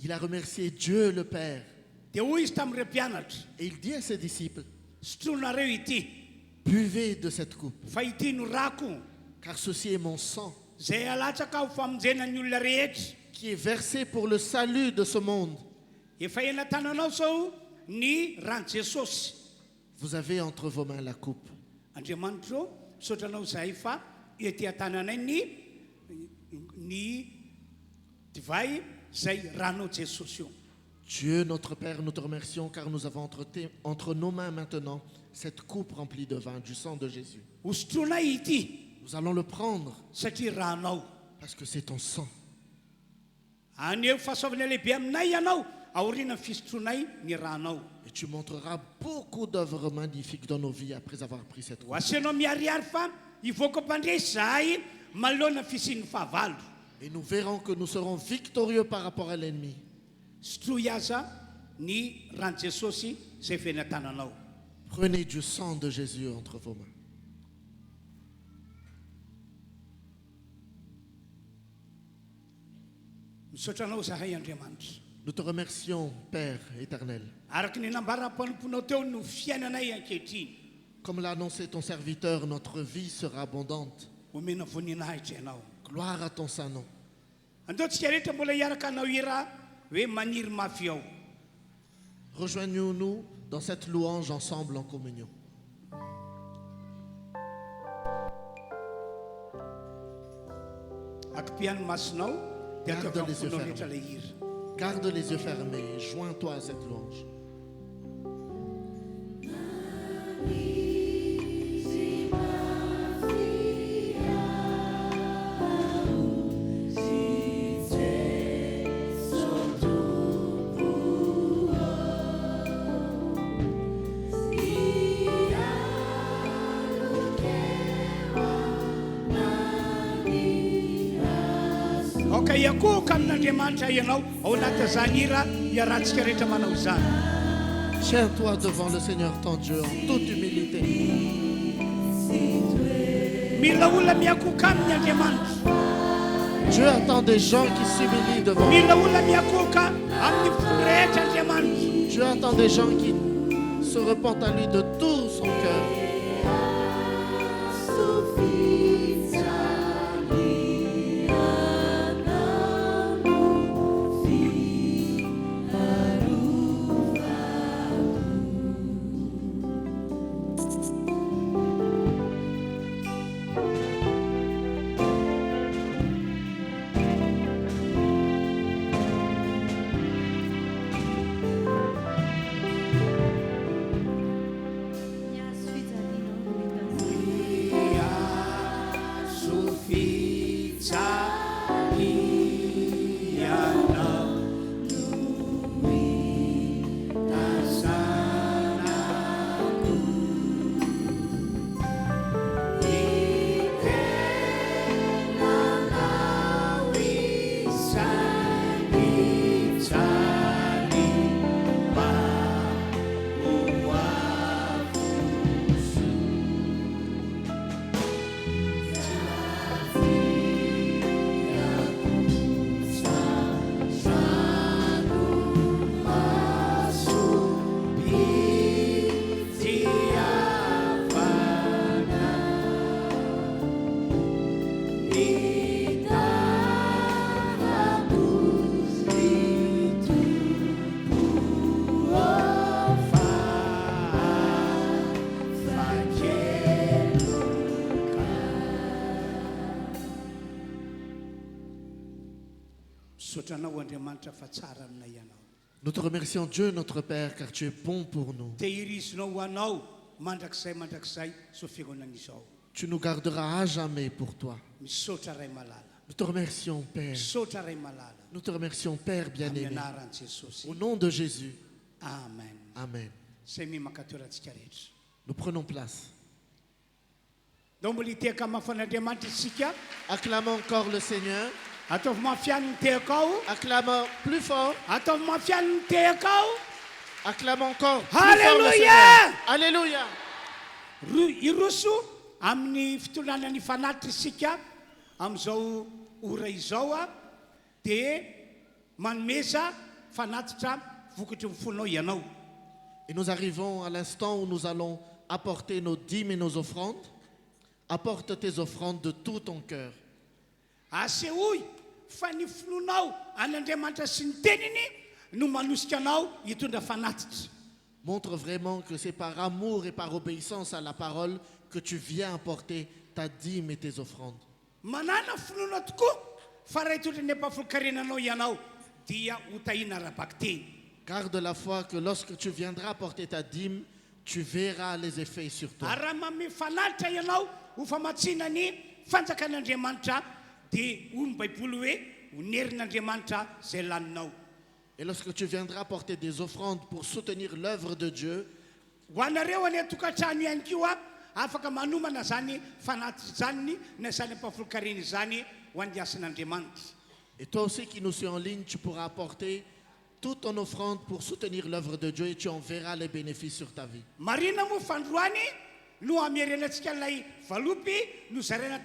Speaker 2: Il a remercié Dieu le Père.
Speaker 1: Dia hoy izy tamin'ireo mpianatra,
Speaker 2: Et il dit à ses disciples,
Speaker 1: sotronareo ity,
Speaker 2: buvez de cette coupe,
Speaker 1: fa ity no rako
Speaker 2: car ceci est mon sang,
Speaker 1: zay alatsaka ho famonjenan'ny olona rehetra.
Speaker 2: qui est versé pour le salut de ce monde.
Speaker 1: Efa ena tananao sao ny rano Jesosy.
Speaker 2: Vous avez entre vos mains la coupe.
Speaker 1: Andriamanitra ô, misotranao zahay fa ety tananay ny divay zay ranao Jesosy io.
Speaker 2: Dieu notre Père, nous te remercions car nous avons entre nos mains maintenant cette coupe remplie de vin, du sang de Jésus.
Speaker 1: Hosotroanay ity
Speaker 2: Nous allons le prendre
Speaker 1: satria ranao.
Speaker 2: parce que c'est ton sang.
Speaker 1: Aneo fahasoavana lehibe aminay ianao, aoriana ny fisotronay ny ranao.
Speaker 2: Et tu montreras beaucoup d'œuvres magnifiques dans nos vies après avoir pris cette
Speaker 1: Ho
Speaker 2: coupe.
Speaker 1: asenao miariary fa hivoaka mpandresy zahay manoloana fisian'ny fahavalo.
Speaker 2: Et nous verrons que nous serons victorieux par rapport à l'ennemi.
Speaker 1: Sotroy aza ny rano Jesosy zay fena tananao.
Speaker 2: Prenez du sang de Jésus entre vos mains.
Speaker 1: Misotranao zahay Andriamanitra.
Speaker 2: Nous te remercions, Père éternel.
Speaker 1: Araky ny nambaram-panomponao teo no fiainanay ankehitriny.
Speaker 2: Comme l'a annoncé ton serviteur, notre vie sera abondante.
Speaker 1: Omena voninahitra ianao.
Speaker 2: Gloire à ton saint nom.
Speaker 1: Andao tsika rehetra mbola hiaraka anao ira hoe maniry mafy ao.
Speaker 2: Rejoignons-nous dans cette louange ensemble en communion.
Speaker 1: Akpiany masonao dia
Speaker 2: Garde les yeux
Speaker 1: akafonao
Speaker 2: fermés.
Speaker 1: rehetra ilay hira.
Speaker 2: Garde les yeux fermés et joins-toi à cette louange.
Speaker 1: Ok, iakohoka amin'Andriamanitra ianao ao anatin'izany hira iarahantsika rehetra manao izany.
Speaker 2: Tiens-toi devant le Seigneur ton Dieu en toute humilité.
Speaker 1: Mila olona miakohoka amin'ny Andriamanitra.
Speaker 2: Dieu attend des gens qui s'humilient devant lui.
Speaker 1: Mila olona miakohoka amin'ny fony rehetra Andriamanitra.
Speaker 2: Dieu attend des gens qui se repentent à lui de tout son cœur.
Speaker 1: Sotranao Andriamanitra fa tsara aminay ianao.
Speaker 2: Nous te remercions, Dieu notre Père, car tu es bon pour nous.
Speaker 1: Tehirizinao ho anao mandrakizay so fiangonan'izao.
Speaker 2: Tu nous garderas à jamais pour toi.
Speaker 1: Misaotra ray malala.
Speaker 2: Nous te remercions, Père.
Speaker 1: Misaotra ray malala.
Speaker 2: Nous te remercions, Père
Speaker 1: Amin'ny
Speaker 2: bien-aimé.
Speaker 1: anaran'i Jesosy.
Speaker 2: Au nom de Jésus.
Speaker 1: Amen.
Speaker 2: Amen.
Speaker 1: Zay mimakatorantsika rehetra.
Speaker 2: Nous prenons place.
Speaker 1: Dao mbola hiteka mafan'Andriamanitra isika.
Speaker 2: Acclamons encore le Seigneur.
Speaker 1: Ataovy mafiany ny tehako ao.
Speaker 2: Acclamons plus fort.
Speaker 1: Ataovy mafiany ny tehako ao.
Speaker 2: Acclamons encore plus fort le
Speaker 1: Alléluia!
Speaker 2: Seigneur. Alléluia.
Speaker 1: iroso amin'ny fitolànany fanatitra isika amin'izao ora izao a dia manomeza fanatitra vokatry mifonao ianao.
Speaker 2: Et nous arrivons à l'instant où nous allons apporter nos dîmes et nos offrandes. Apporte tes offrandes de tout ton cœur.
Speaker 1: Asehoy fa ny fononao an'Andriamanitra sy ny teniny no manosika anao hitondra fanatitra.
Speaker 2: Montre vraiment que c'est par amour et par obéissance à la parole que tu viens apporter ta dîme et tes offrandes.
Speaker 1: Manana finoana tokoa fa raha hitondra ny ampahafolokarenanao ianao dia ho tahina ara-baky teny.
Speaker 2: Garde la foi que lorsque tu viendras apporter ta dîme, tu verras les effets sur toi.
Speaker 1: Raha manome fanatitra ianao ho famatsiana ny fanjakan'Andriamanitra dia hoy ny Baiboly hoe honerin'Andriamanitra izay laninao.
Speaker 2: Et lorsque tu viendras apporter des offrandes pour soutenir l'œuvre de Dieu,
Speaker 1: ho anareo any atokantrano ihany koa afaka manomana zany fanatitra izany na zany ampahafolokarena izany ho an'ny asan'Andriamanitra.
Speaker 2: et toi aussi qui nous suis en ligne, tu pourras apporter toute ton offrande pour soutenir l'œuvre de Dieu et tu en verras les bénéfices sur ta vie.
Speaker 1: Marina moa fandroany no amerenantsika ilay valopy nozaraina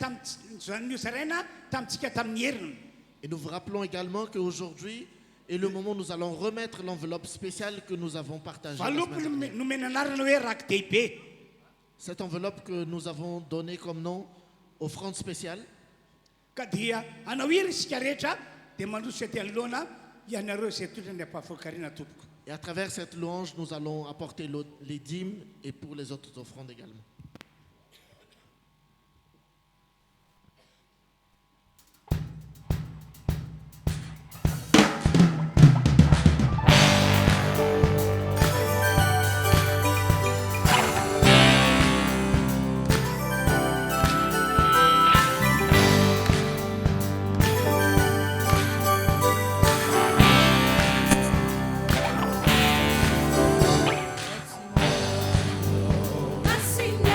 Speaker 1: tamintsika tamin'ny heriny.
Speaker 2: Et nous vous rappelons également qu'aujourd'hui est le moment où nous allons remettre l'enveloppe spéciale que nous avons partagée. la
Speaker 1: Valopy
Speaker 2: semaine dernière.
Speaker 1: nomena anarana hoe rakidehibe.
Speaker 2: Cette enveloppe que nous avons donnée comme nom, offrande spéciale,
Speaker 1: Ka dia anao iry isika rehetra dia mandroso ety anoloana ianareo izay tondra ny ampahafolokarena tompoko.
Speaker 2: et à travers cette louange, nous allons apporter les dîmes et pour les autres offrandes également.
Speaker 4: Assim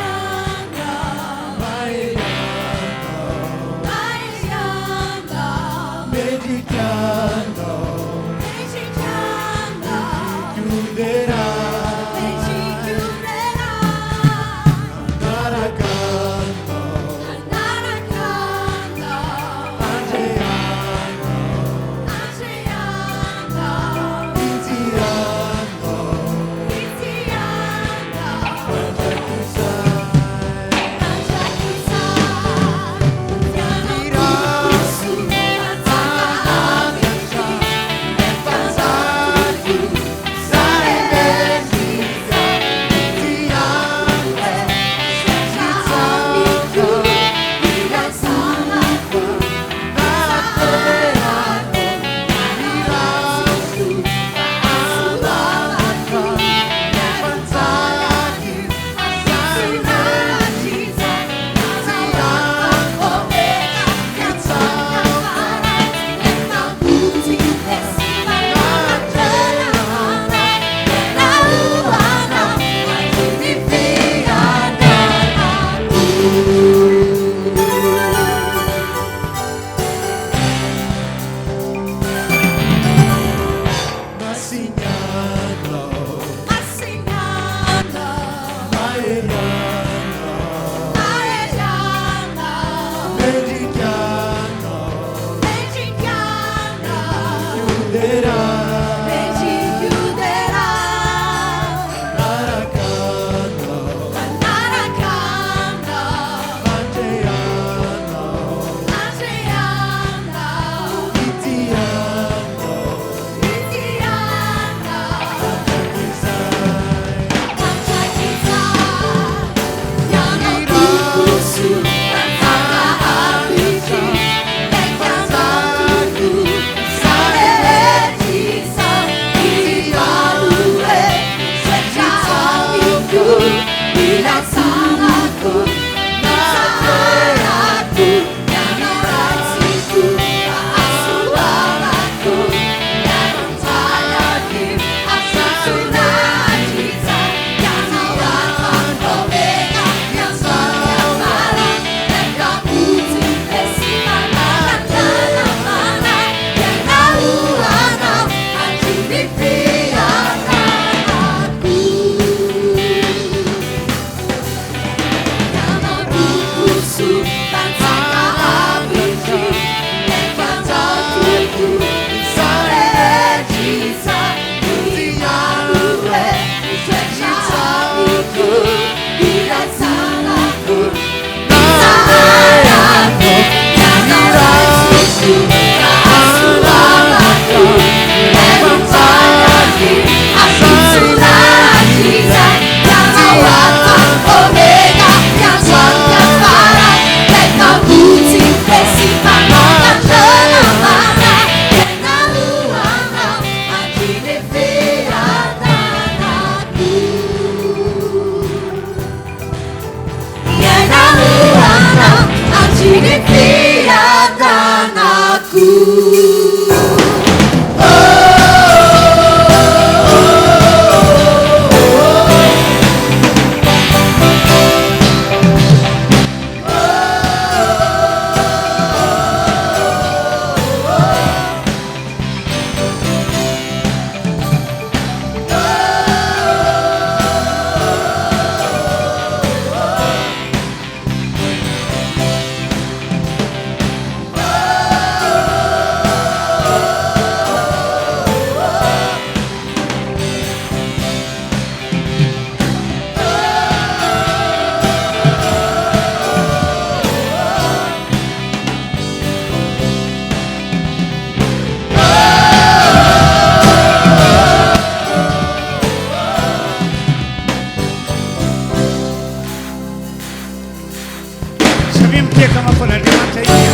Speaker 1: Avy miteka mafan'Andriamanitra izy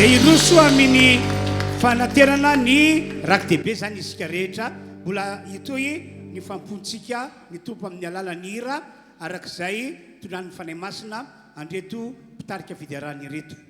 Speaker 1: dia iroso amin'ny fanaterana ny rakidehibe zany isika rehetra mbola itoy ny fampontsika mitompo amin'ny alalan'ny hira arak'izay tondrany fanay masina andreto mpitarika fidiarana ireto.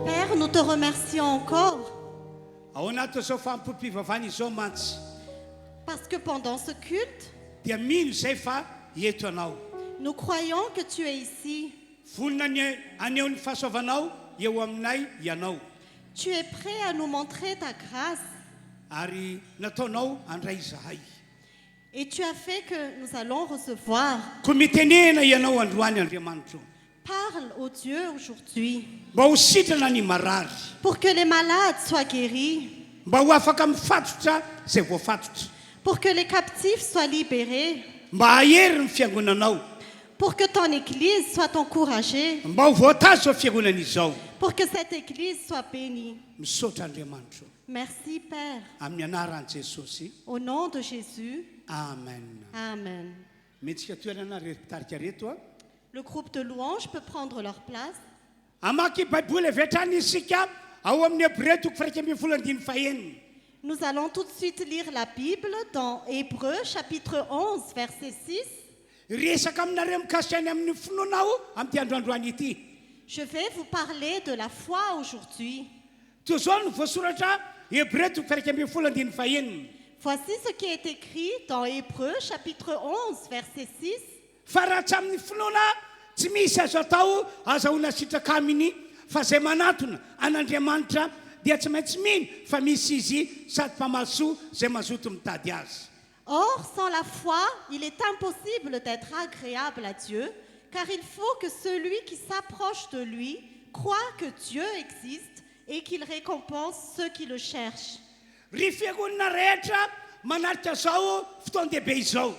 Speaker 5: Père, nous te remercions encore
Speaker 1: parce
Speaker 5: parce que pendant ce culte,
Speaker 1: eto anao.
Speaker 5: Nous croyons que tu es ici.
Speaker 1: Volona aneo ny fahasoavanao eo aminay ianao.
Speaker 5: Tu es prêt à nous montrer ta grâce.
Speaker 1: Ary nataonao andray zahay.
Speaker 5: Et tu as fait que nous allons recevoir.
Speaker 1: Koa mitenena ianao androany Andriamanitra.
Speaker 5: Parle au Dieu aujourd'hui.
Speaker 1: Mba ho sitrana ny marary.
Speaker 5: Pour que les malades soient guéris.
Speaker 1: Mba ho afaka mifatotra zay voafatotra.
Speaker 5: Pour que les captifs soient libérés.
Speaker 1: Mba hahery ny fiangonanao.
Speaker 5: Pour que ton église soit encouragée.
Speaker 1: Mba ho voatazo ao fiangonan'izao.
Speaker 5: Pour que cette église soit bénie.
Speaker 1: Misaotra Andriamanitra.
Speaker 5: Merci Père.
Speaker 1: Amin'ny anaran'i Jesosy.
Speaker 5: Au nom de Jésus.
Speaker 1: Amen.
Speaker 5: Amen.
Speaker 1: Metsika toerana retarika reto a.
Speaker 5: Le groupe de louanges peut prendre leur place.
Speaker 1: Amaky baiboly avy hatrany isika ao amin'ny Hébreu toko faika ambin'ny folo andiny fahenina.
Speaker 5: Nous allons tout de suite lire la Bible dans Hébreu chapitre 11 verset 6.
Speaker 1: Resaka aminareo mikasika any amin'ny finoanao amin'ity androandroany ity.
Speaker 5: Je vais vous parler de la foi aujourd'hui.
Speaker 1: Toy izao no voasoratra Hébreu toko faika ambin'ny folo andiny fahenina.
Speaker 5: Voici ce qui est écrit dans Hébreu chapitre 11 verset 6.
Speaker 1: Fa raha tsy amin'ny finoana tsy misy azo atao azahoana sitraka aminy fa zay manatona an'Andriamanitra dia tsy maintsy mino fa misy izy sady mpamasoa zay mazoto mitady azy.
Speaker 5: Or, sans la foi, il est impossible d'être agréable à Dieu, car il faut que celui qui s'approche de lui croit que Dieu existe et qu'il récompense ceux qui le cherchent.
Speaker 1: Ry fiangonana rehetra manarika zao fotoan-dehibe izao.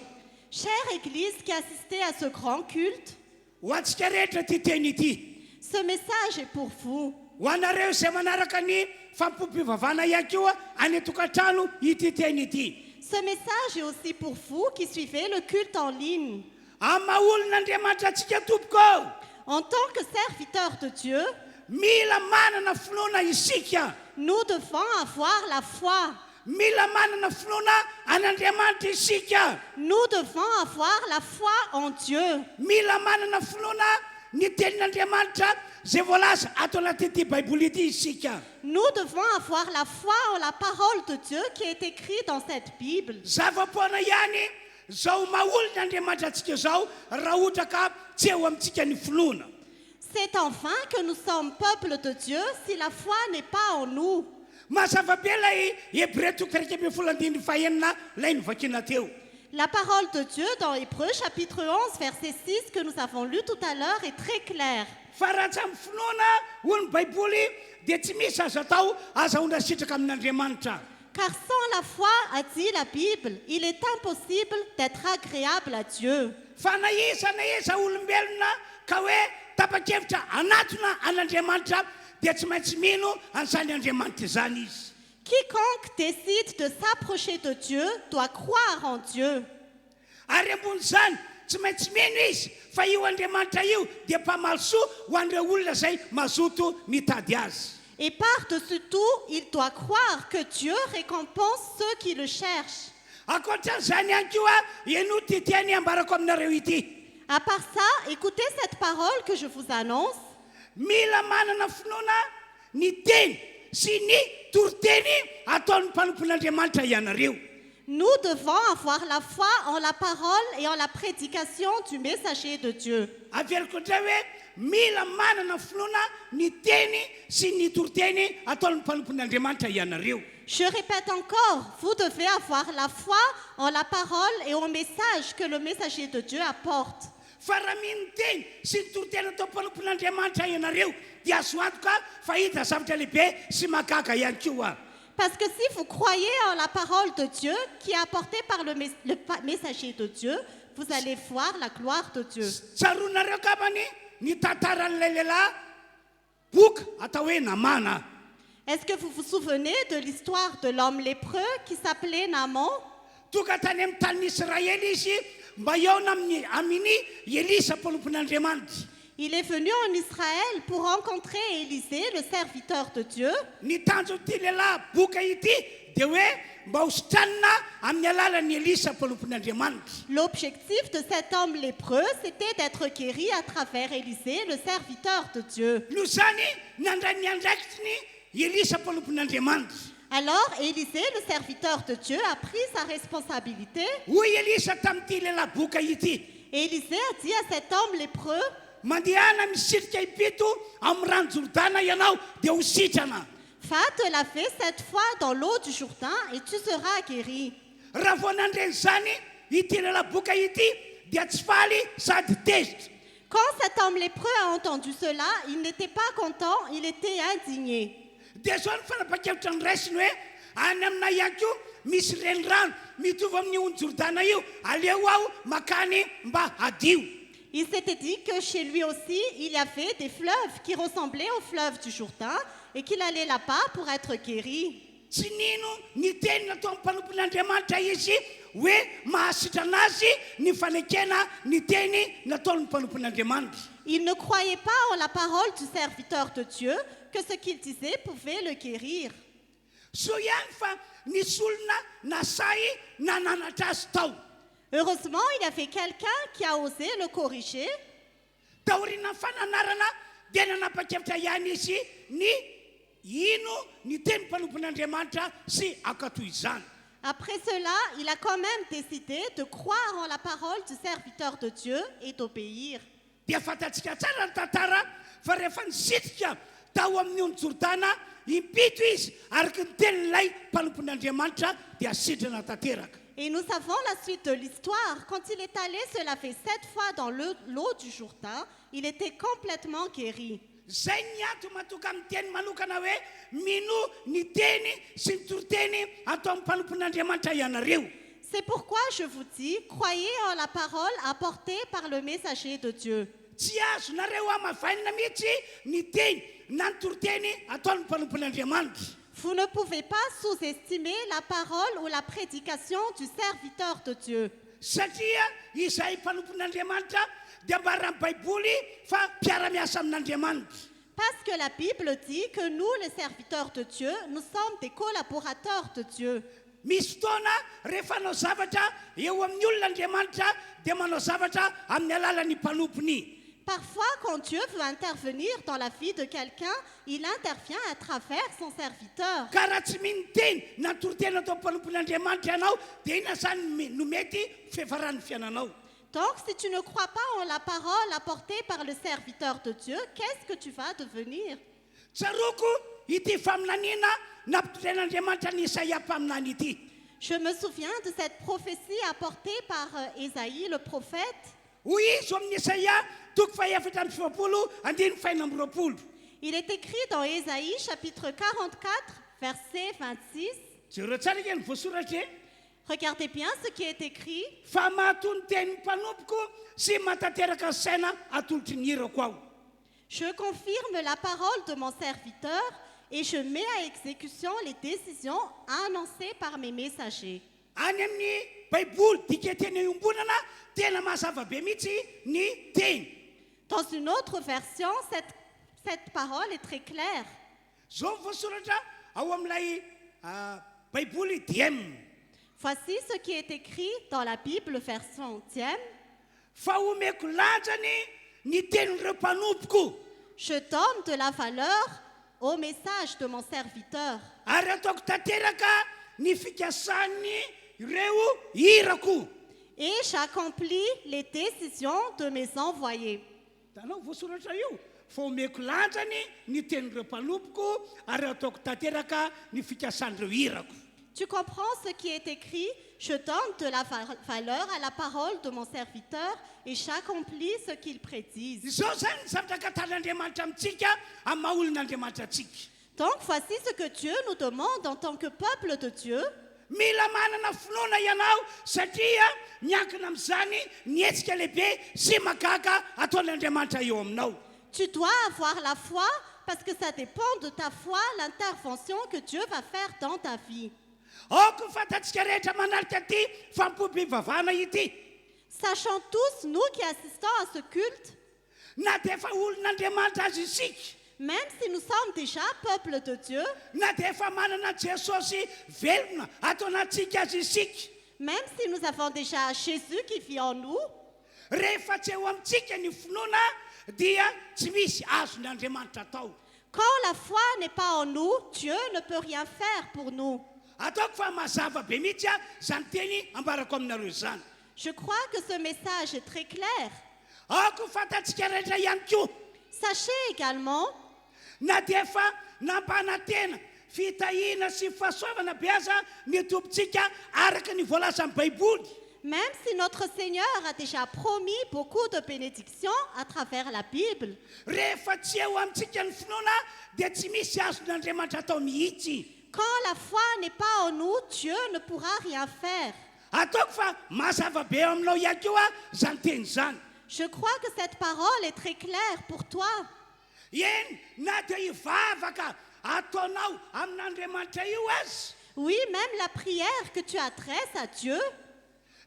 Speaker 5: Chère Église qui assistez à ce grand culte,
Speaker 1: Ho antsika rehetra ty teny ity.
Speaker 5: ce message est pour vous.
Speaker 1: Ho anareo zay manaraka ny fampompivavana ihany koa any tokantrano ity teny ity.
Speaker 5: Ce message est aussi pour vous qui suivez le culte en ligne.
Speaker 1: Amin'ny maha olon'Andriamanitra antsika tompoko.
Speaker 5: En tant que serviteurs de Dieu,
Speaker 1: Mila manana finoana isika.
Speaker 5: nous devons avoir la foi.
Speaker 1: Mila manana finoana an'Andriamanitra isika.
Speaker 5: Nous devons avoir la foi en Dieu.
Speaker 1: Mila manana finoana ny tenin'Andriamanitra zay voalaza ato anaty baiboly ity isika.
Speaker 5: Nous devons avoir la foi en la parole de Dieu qui est écrite dans cette Bible.
Speaker 1: Zava-poana ihany zao maha olon'Andriamanitra antsika zao raha ohatra ka tsy eo amintsika ny finoana.
Speaker 5: C'est enfin que nous sommes peuple de Dieu si la foi n'est pas en nous.
Speaker 1: Mazava be lay Hébreu toko faika ambin'ny folo andiny fahenina lay novakina teo.
Speaker 5: La parole de Dieu dans Hébreu chapitre 11 verset 6 que nous avons lu tout à l'heure est très claire.
Speaker 1: Fa raha tsy amin'ny finoana hoy ny baiboly dia tsy misy azo atao azahoana sitraka amin'Andriamanitra.
Speaker 5: Car sans la foi, a dit la Bible, il est impossible d'être agréable à Dieu.
Speaker 1: Fa na iza olombelona ka hoe tapa-kevitra anatona an'Andriamanitra dia tsy maintsy mino an'izany Andriamanitra izany izy.
Speaker 5: Quiconque décide de s'approcher de Dieu doit croire en Dieu.
Speaker 1: Ary ambon'izany tsy maintsy mino izy fa io Andriamanitra io dia mpamasoa ho an'ireo olona zay mazoto mitady azy.
Speaker 5: Et par-dessus tout, il doit croire que Dieu récompense ceux qui le cherchent.
Speaker 1: Ankoatran'izany ihany koa eno ty tiany ambarako aminareo ity.
Speaker 5: À part ça, écoutez cette parole que je vous annonce.
Speaker 1: Mila manana finoana ny teny sy ny toriteny ataon'ny mpanompon'Andriamanitra ianareo.
Speaker 5: Nous devons avoir la foi en la parole et en la prédication du messager de Dieu.
Speaker 1: Averiko indray hoe mila manana finoana ny teny sy ny toriteny ataon'ny mpanompon'Andriamanitra ianareo.
Speaker 5: Je répète encore, vous devez avoir la foi en la parole et au message que le messager de Dieu apporte.
Speaker 1: Fa raha mino teny sy ny toriteny atao mpanompon'Andriamanitra ianareo dia azo antoka fa hita zavatra lehibe sy mahagaga ihany koa.
Speaker 5: Parce que si vous croyez en la parole de Dieu qui est apportée par le messager de Dieu, vous allez voir la gloire de Dieu.
Speaker 1: Tsaronareo kapany ny tantaran'ilay lehilahy boky atao hoe Namana.
Speaker 5: Est-ce que vous vous souvenez de l'histoire de l'homme lépreux qui s'appelait Naaman?
Speaker 1: Tonga tany amin'ny tanin'Israël izy mba hiaona amin'ny Elisa mpanompon'Andriamanitra.
Speaker 5: Il est venu en Israël pour rencontrer Élisée, le serviteur de Dieu.
Speaker 1: Ny tanjon'ity lehilahy boka ity dia hoe mba hositranina amin'ny alalan'ny Elisa mpanompon'Andriamanitra.
Speaker 5: L'objectif de cet homme lépreux, c'était d'être guéri à travers Élisée, le serviteur de Dieu.
Speaker 1: Noho izany nandray ny andraikitry ny Elisa mpanompon'Andriamanitra.
Speaker 5: Alors Élisée, le serviteur de Dieu, a pris sa responsabilité
Speaker 1: Hoy Elisa tamin'ity lehilahy boka ity.
Speaker 5: Et Élisée a dit à cet homme lépreux,
Speaker 1: mandehana misitrika ipito amin'ny rano Jordana ianao dia ho sitrana.
Speaker 5: va te laver 7 fois dans l'eau du Jourdain et tu seras guéri.
Speaker 1: Raha vao nandreny zany ity lalaboka ity dia tsy faly sady tezitra.
Speaker 5: Quand cet homme lépreux a entendu cela, il n'était pas content, il était indigné.
Speaker 1: Dia zao ny fanapa-kevitra ny raisiny hoe any amina ihany koa misy renirano mitovy amin'ny ony Jordana io, aleo aho makany mba hadio.
Speaker 5: Il s'était dit que chez lui aussi, il y avait des fleuves qui ressemblaient aux fleuves du Jourdain et qu'il allait là-bas pour être guéri.
Speaker 1: Tsy nino ny teny natao amin'ny mpanompon'Andriamanitra izy hoe mahasitra anazy ny fanekena ny teny nataon'ny mpanompon'Andriamanitra.
Speaker 5: Il ne croyait pas en la parole du serviteur de Dieu que ce qu'il disait pouvait le guérir.
Speaker 1: So ihany fa nisy olona nasay nananatra azy tao.
Speaker 5: Heureusement, il y avait quelqu'un qui a osé le corriger.
Speaker 1: Taoriana ny fananarana dia nanapa-kevitra ihany izy ny ino ny teny mpanompon'Andriamanitra sy akatoy izany.
Speaker 5: Après cela, il a quand même décidé de croire en la parole du serviteur de Dieu et d'obéir.
Speaker 1: Dia fantatsika tsara ny tantara fa rehefa nisitrika tao amin'ny ony Jordana impito izy araka ny tenin'ilay mpanompon'Andriamanitra dia sitrana tanteraka.
Speaker 5: Et nous savons la suite de l'histoire. Quand il est allé se laver 7 fois dans l'eau du Jourdain, il était complètement guéri.
Speaker 1: Zay ny ato matoka amin'ny teny manokana hoe mino ny teny sy ny toroteny atao amin'ny mpanompon'Andriamanitra ianareo.
Speaker 5: C'est pourquoi je vous dis, croyez en la parole apportée par le messager de Dieu.
Speaker 1: Tsy azonareo amavainina mihitsy ny teny na ny toroteny ataon'ny mpanompon'Andriamanitra.
Speaker 5: Vous ne pouvez pas sous-estimer la parole ou la prédication du serviteur de Dieu.
Speaker 1: Satria izay mpanompon'Andriamanitra dia mbara amin'ny baiboly fa mpiara-miasa amin'Andriamanitra.
Speaker 5: Parce que la Bible dit que nous, les serviteurs de Dieu, nous sommes des collaborateurs de Dieu.
Speaker 1: Misy fotoana rehefa hanao zavatra eo amin'ny olon'Andriamanitra dia manao zavatra amin'ny alalan'ny mpanompony.
Speaker 5: Parfois, quand Dieu veut intervenir dans la vie de quelqu'un, il intervient à travers son serviteur.
Speaker 1: Ka raha tsy mino teny na toroteny atao mpanompon'Andriamanitra ianao dia ina zany no mety fiafaran'ny fiainanao.
Speaker 5: Donc, si tu ne crois pas en la parole apportée par le serviteur de Dieu, qu'est-ce que tu vas devenir?
Speaker 1: Tsaroko ity faminaniana nampitoren'Andriamanitra ny Isaia mpaminany ity.
Speaker 5: Je me souviens de cette prophétie apportée par Ésaïe, le prophète.
Speaker 1: Hoy izy ao amin'ny Isaia toko fahaefatra amby 20:4.
Speaker 5: Il est écrit dans Ésaïe, chapitre 44, verset 26.
Speaker 1: Jereo tsara ny voasoratra.
Speaker 5: Regardez bien ce qui est écrit.
Speaker 1: Fa mahatony teny mpanompoko sy matateraka saina atolotry ny hirako aho.
Speaker 5: Je confirme la parole de mon serviteur et je mets à exécution les décisions annoncées par mes messagers.
Speaker 1: Any amin'ny baiboly dika teny iombonana tena mazava be mihitsy ny teny.
Speaker 5: Dans une autre version, cette parole est très claire.
Speaker 1: Zao voasoratra ao amin'ilay baiboly DM.
Speaker 5: Voici ce qui est écrit dans la Bible version 10e.
Speaker 1: Fa omeko lanjany ny tenin'ireo mpanompoko.
Speaker 5: Je donne de la valeur au message de mon serviteur.
Speaker 1: Ary ataoko tanteraka ny fikasany ireo hirako.
Speaker 5: Et j'accomplis les décisions de mes envoyés.
Speaker 1: Tanao voasoratra io. Fa omeko lanjany ny tenin'ireo mpanompoko ary ataoko tanteraka ny fikasan'ireo hirako.
Speaker 5: Tu comprends ce qui est écrit? Je donne de la valeur à la parole de mon serviteur et j'accomplis ce qu'il prédise.
Speaker 1: Zao zany ny zavatra katan'Andriamanitra amintsika amin'ny maha olon'Andriamanitra atsika.
Speaker 5: Donc voici ce que Dieu nous demande en tant que peuple de Dieu.
Speaker 1: Mila manana finoana ianao satria miankina amin'izany ny hetsika lehibe sy mahagaga ataon'Andriamanitra eo aminao.
Speaker 5: Tu dois avoir la foi parce que ça dépend de ta foi, l'intervention que Dieu va faire dans ta vie.
Speaker 1: Aoko fantatsika rehetra manarika ty fampom-pivavahana ity.
Speaker 5: Sachant tous, nous qui assistons à ce culte,
Speaker 1: Na dia efa olon'Andriamanitra azy isika,
Speaker 5: même si nous sommes déjà peuple de Dieu,
Speaker 1: na dia efa manana Jesosy velona ataonantsika azy isika,
Speaker 5: même si nous avons déjà Jésus qui vit en nous,
Speaker 1: rehefa tsy eo amintsika ny finoana dia tsy misy azon'Andriamanitra atao.
Speaker 5: quand la foi n'est pas en nous, Dieu ne peut rien faire pour nous.
Speaker 1: Ataoko fa mazava be mihitsy zany teny ambarako aminareo zany.
Speaker 5: Je crois que ce message est très clair.
Speaker 1: ako fantatsika rehetra ihany koa
Speaker 5: Sachez également
Speaker 1: na dia efa nampanantena fitahina sy fahasoavana be aza ny tomponsika araka ny voalaza amin'ny baiboly.
Speaker 5: même si notre Seigneur a déjà promis beaucoup de bénédictions à travers la Bible,
Speaker 1: rehefa tsy eo amintsika ny finoana dia tsy misy azon'Andriamanitra atao mihitsy.
Speaker 5: quand la foi n'est pas en nous, Dieu ne pourra rien faire.
Speaker 1: Ataoko fa mazava be eo aminao ihany koa zany teny zany.
Speaker 5: Je crois que cette parole est très claire pour toi.
Speaker 1: Eny na dia hivavaka ataonao amin'Andriamanitra io azy
Speaker 5: Oui, même la prière que tu adresses à Dieu,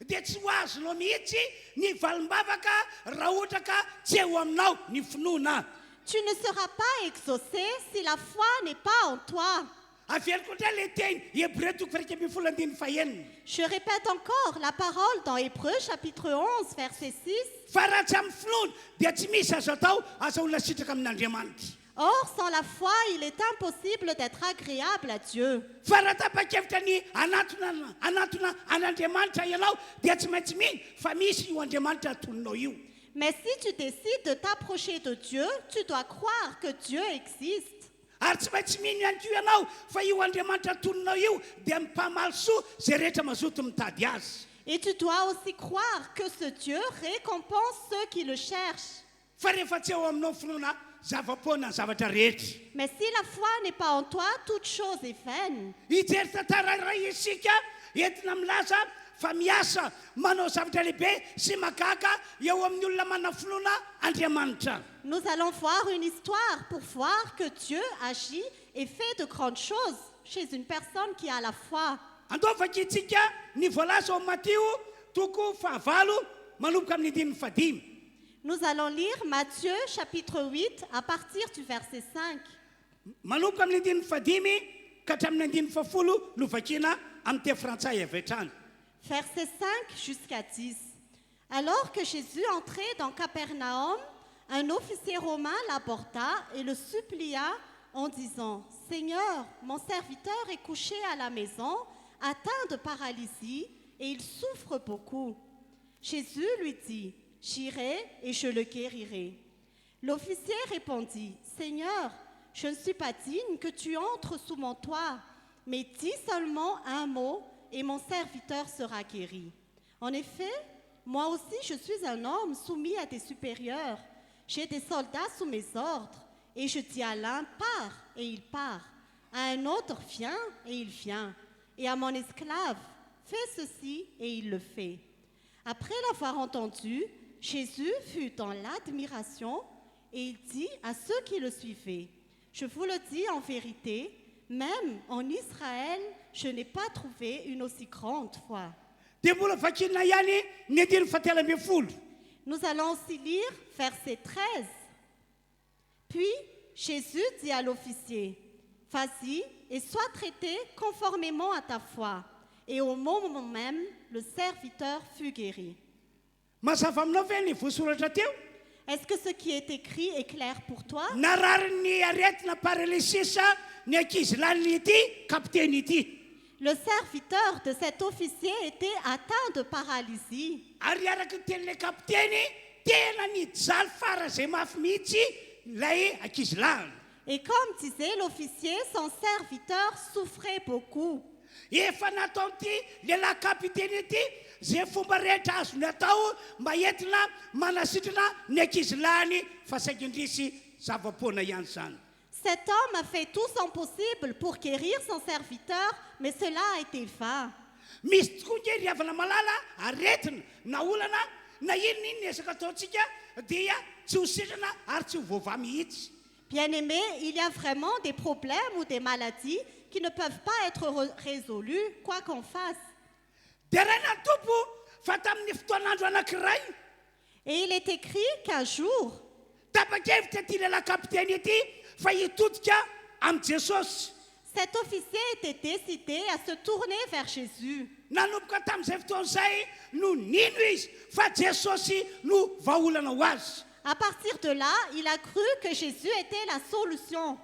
Speaker 1: dia tsy ho azonao mihitsy ny valim-bavaka raha ohatra ka tsy eo aminao ny finoana.
Speaker 5: tu ne seras pas exaucé si la foi n'est pas en toi.
Speaker 1: Averiko indray le teny Hébreu 11:21.
Speaker 5: Je répète encore la parole dans Hébreu chapitre 11 verset 6.
Speaker 1: Fa raha tsy amin'ny finoana dia tsy misy azo atao aza olona sitraka amin'Andriamanitra.
Speaker 5: Or, sans la foi, il est impossible d'être agréable à Dieu.
Speaker 1: Fa raha tapa-kevitra ny anatona an'Andriamanitra ianao dia tsy maintsy miny fa misy io Andriamanitra atolonao io.
Speaker 5: Mais si tu décides de t'approcher de Dieu, tu dois croire que Dieu existe.
Speaker 1: Ary tsy maintsy mino ihany koa ianao fa io Andriamanitra atolonao io dia mipamaly soa zay rehetra mazoto mitady azy.
Speaker 5: Et tu dois aussi croire que ce Dieu récompense ceux qui le cherchent.
Speaker 1: Fa rehefa tsy eo aminao finoana zava-poana ny zavatra rehetra.
Speaker 5: Mais si la foi n'est pas en toi, toute chose est vaine.
Speaker 1: Hijery tantara iray isika entina milaza fa miasa manao zavatra lehibe sy magaga eo amin'ny olona manana finoana Andriamanitra.
Speaker 5: Nous allons voir une histoire pour voir que Dieu agit et fait de grandes choses chez une personne qui a la foi.
Speaker 1: Andovaka itsika ny voalaza ao Matteo 9 manomboka amin'ny 15.
Speaker 5: Nous allons lire Matthieu chapitre 8 à partir du verset 5.
Speaker 1: Manomboka amin'ny 15 ka hatramin'ny 10 no vakiana amin'ny teny frantsay avy hatrany.
Speaker 5: Verset 5 jusqu'à 10. Alors que Jésus entrait dans Capernaum, un officier romain l'aborda et le supplia en disant « Seigneur, mon serviteur est couché à la maison, atteint de paralysie, et il souffre beaucoup. » Jésus lui dit « J'irai et je le guérirai. » L'officier répondit « Seigneur, je ne suis pas digne que tu entres sous mon toit, mais dis seulement un mot et mon serviteur sera guéri. En effet, moi aussi je suis un homme soumis à des supérieurs. J'ai des soldats sous mes ordres, et je dis à l'un « pars » et il part, à un autre « viens » et il vient, et à mon esclave « fais ceci » et il le fait. Après l'avoir entendu, Jésus fut dans l'admiration et il dit à ceux qui le suivaient « Je vous le dis en vérité, même en Israël, je n'ai pas trouvé une aussi grande foi. »
Speaker 1: Dia mbola vakina ihany ny 10.
Speaker 5: Nous allons aussi lire verset 13. Puis Jésus dit à l'officier, « Vas-y et sois traité conformément à ta foi. » Et au moment même, le serviteur fut guéri.
Speaker 1: Mazava aminao ve ny voasoratra teo?
Speaker 5: Est-ce que ce qui est écrit est clair pour toi?
Speaker 1: Narary ny aretina paralysisa ny ankizy laliny ity kapiteny ity.
Speaker 5: Le serviteur de cet officier était atteint de paralysie.
Speaker 1: Ary araka ny tenin'ilay kapiteny tena nijaly fara zay mafy mihitsy lay ankizy laliny.
Speaker 5: Et comme disait l'officier, son serviteur souffrait beaucoup.
Speaker 1: Efa nataon'ity lehilahy kapiteny ity zay fomba rehetra azony atao mba entina manasitrana ny ankizy lahiny fa saika indrisy zava-poana ihany zany.
Speaker 5: Cet homme a fait tout son possible pour guérir son serviteur, mais cela a été vain.
Speaker 1: Misy tokoa nge ry havana malala aretina na olana na inona ny ezaka ataontsika dia tsy ho sitrana ary tsy ho voava mihitsy.
Speaker 5: Bien-aimés, il y a vraiment des problèmes ou des maladies qui ne peuvent pas être résolus, quoi qu'on fasse.
Speaker 1: Dia raha na tompo fa tamin'ny fotoanandro anankiray
Speaker 5: Et il est écrit qu'un jour,
Speaker 1: tapa-kevitra ty lehilahy kapiteny ity fa hitodika amin'ny Jesosy.
Speaker 5: cet officier était décidé à se tourner vers Jésus.
Speaker 1: Nanomboka tamin'izay fotoan'izay no nino izy fa Jesosy no vahaolana ho azy.
Speaker 5: À partir de là, il a cru que Jésus était la solution.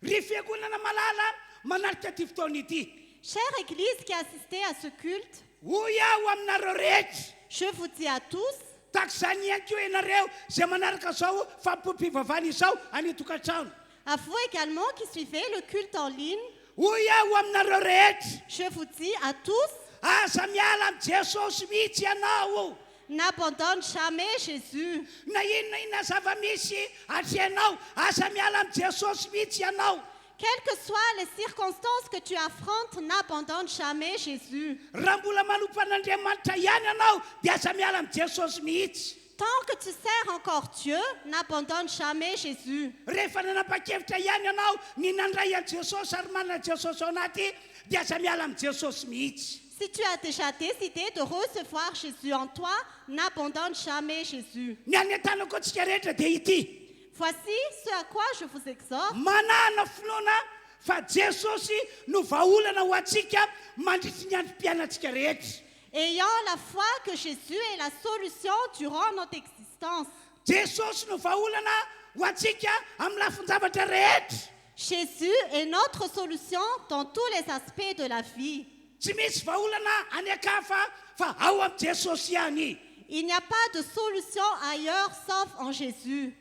Speaker 1: Ry fiangonana malala manarika ty fotoana ity.
Speaker 5: Chère Église qui assistait à ce culte,
Speaker 1: hoy aho aminareo rehetra
Speaker 5: Je vous dis à tous,
Speaker 1: tak'izany ihany koa ianareo zay manaraka zao fampim-pivavahana izao any tokantrano.
Speaker 5: à vous également qui suivez le culte en ligne,
Speaker 1: Hoy aho aminareo rehetra
Speaker 5: je vous dis à tous,
Speaker 1: aza miala ami Jesosy mihitsy ianao.
Speaker 5: n'abandonne jamais Jésus.
Speaker 1: Na inona inona zava-misy atreanao aza miala ami Jesosy mihitsy ianao.
Speaker 5: Quelles que soient les circonstances que tu affrontes, n'abandonne jamais Jésus.
Speaker 1: Raha mbola manompo an'Andriamanitra ihany ianao dia aza miala ami Jesosy mihitsy.
Speaker 5: Tant que tu sers encore Dieu, n'abandonne jamais Jésus.
Speaker 1: Rehefa nanapa-kevitra ihany ianao ny nandray an Jesosy ary manana Jesosy ao anaty dia aza miala ami Jesosy mihitsy.
Speaker 5: Si tu as déjà décidé de recevoir Jésus en toi, n'abandonne jamais Jésus.
Speaker 1: Ny anentanako antsika rehetra dia ity.
Speaker 5: Voici ce à quoi je vous exhorte.
Speaker 1: Manana finoana fa Jesosy no vahaolana ho antsika mandritry ny androm-piainantsika rehetra.
Speaker 5: Ayant la foi que Jésus est la solution durant notre existence.
Speaker 1: Jesosy no vahaolana ho antsika amin'ny lafin-javatra rehetra.
Speaker 5: Jésus est notre solution dans tous les aspects de la vie.
Speaker 1: Tsy misy vahaolana any ankafa fa ao amin'ny Jesosy ihany.
Speaker 5: Il n'y a pas de solution ailleurs sauf en Jésus.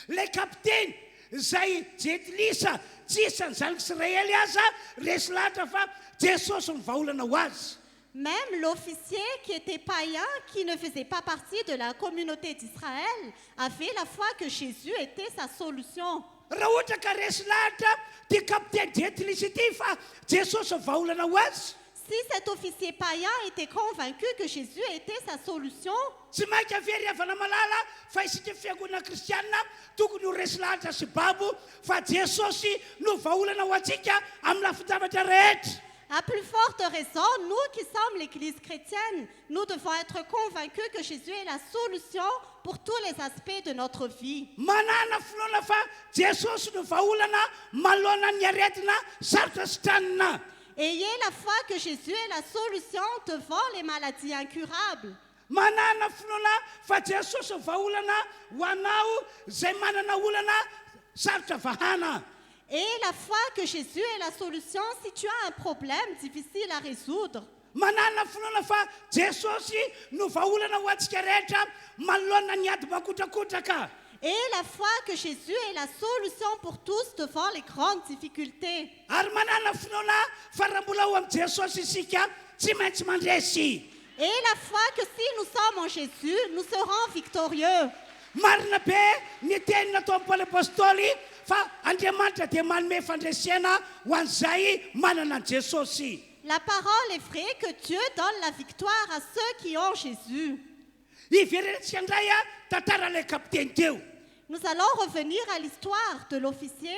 Speaker 1: Le kapiteny izay jetilisa tsisany zanak'Israely aza resy lahatra fa Jesosy no vahaolana ho azy.
Speaker 5: Même l'officier qui était païen, qui ne faisait pas partie de la communauté d'Israël, avait la foi que Jésus était sa solution.
Speaker 1: Raha ohatra ka resy lahatra ty kapiteny jetilisa ity fa Jesosy no vahaolana ho azy.
Speaker 5: Si cet officier païen était convaincu que Jésus était sa solution,
Speaker 1: Tsy mainka very avana malala fa isika fiangonana kristianina tokony ho resy lahatra sy babo fa Jesosy no vahaolana ho antsika amin'ny lafin-javatra rehetra.
Speaker 5: à plus forte raison, nous qui sommes l'Église chrétienne, nous devons être convaincus que Jésus est la solution pour tous les aspects de notre vie.
Speaker 1: Manana finoana fa Jesosy no vahaolana manoloana ny aretina sarotra sy tranina.
Speaker 5: Ayez la foi que Jésus est la solution devant les maladies incurables.
Speaker 1: Manana finoana fa Jesosy no vahaolana ho anao izay manana olana sarotra vahana.
Speaker 5: Et la foi que Jésus est la solution si tu as un problème difficile à résoudre.
Speaker 1: Manana finoana fa Jesosy no vahaolana ho antsika rehetra manoloana ny ady makotrakotraka.
Speaker 5: Et la foi que Jésus est la solution pour tous devant les grandes difficultés.
Speaker 1: Ary manana finoana fa raha mbola ho amin'ny Jesosy isika tsy maintsy mandresy.
Speaker 5: Et la foi que si nous sommes en Jésus, nous serons victorieux.
Speaker 1: Marina be ny teny nataon'ny Paoly apôstôly fa Andriamanitra dia manome fandresena ho an'izay manana an Jesosy.
Speaker 5: La parole est vraie que Dieu donne la victoire à ceux qui ont Jésus.
Speaker 1: Iverentsika indray a tantaran'ilay kapiteny teo.
Speaker 5: Nous allons revenir à l'histoire de l'officier.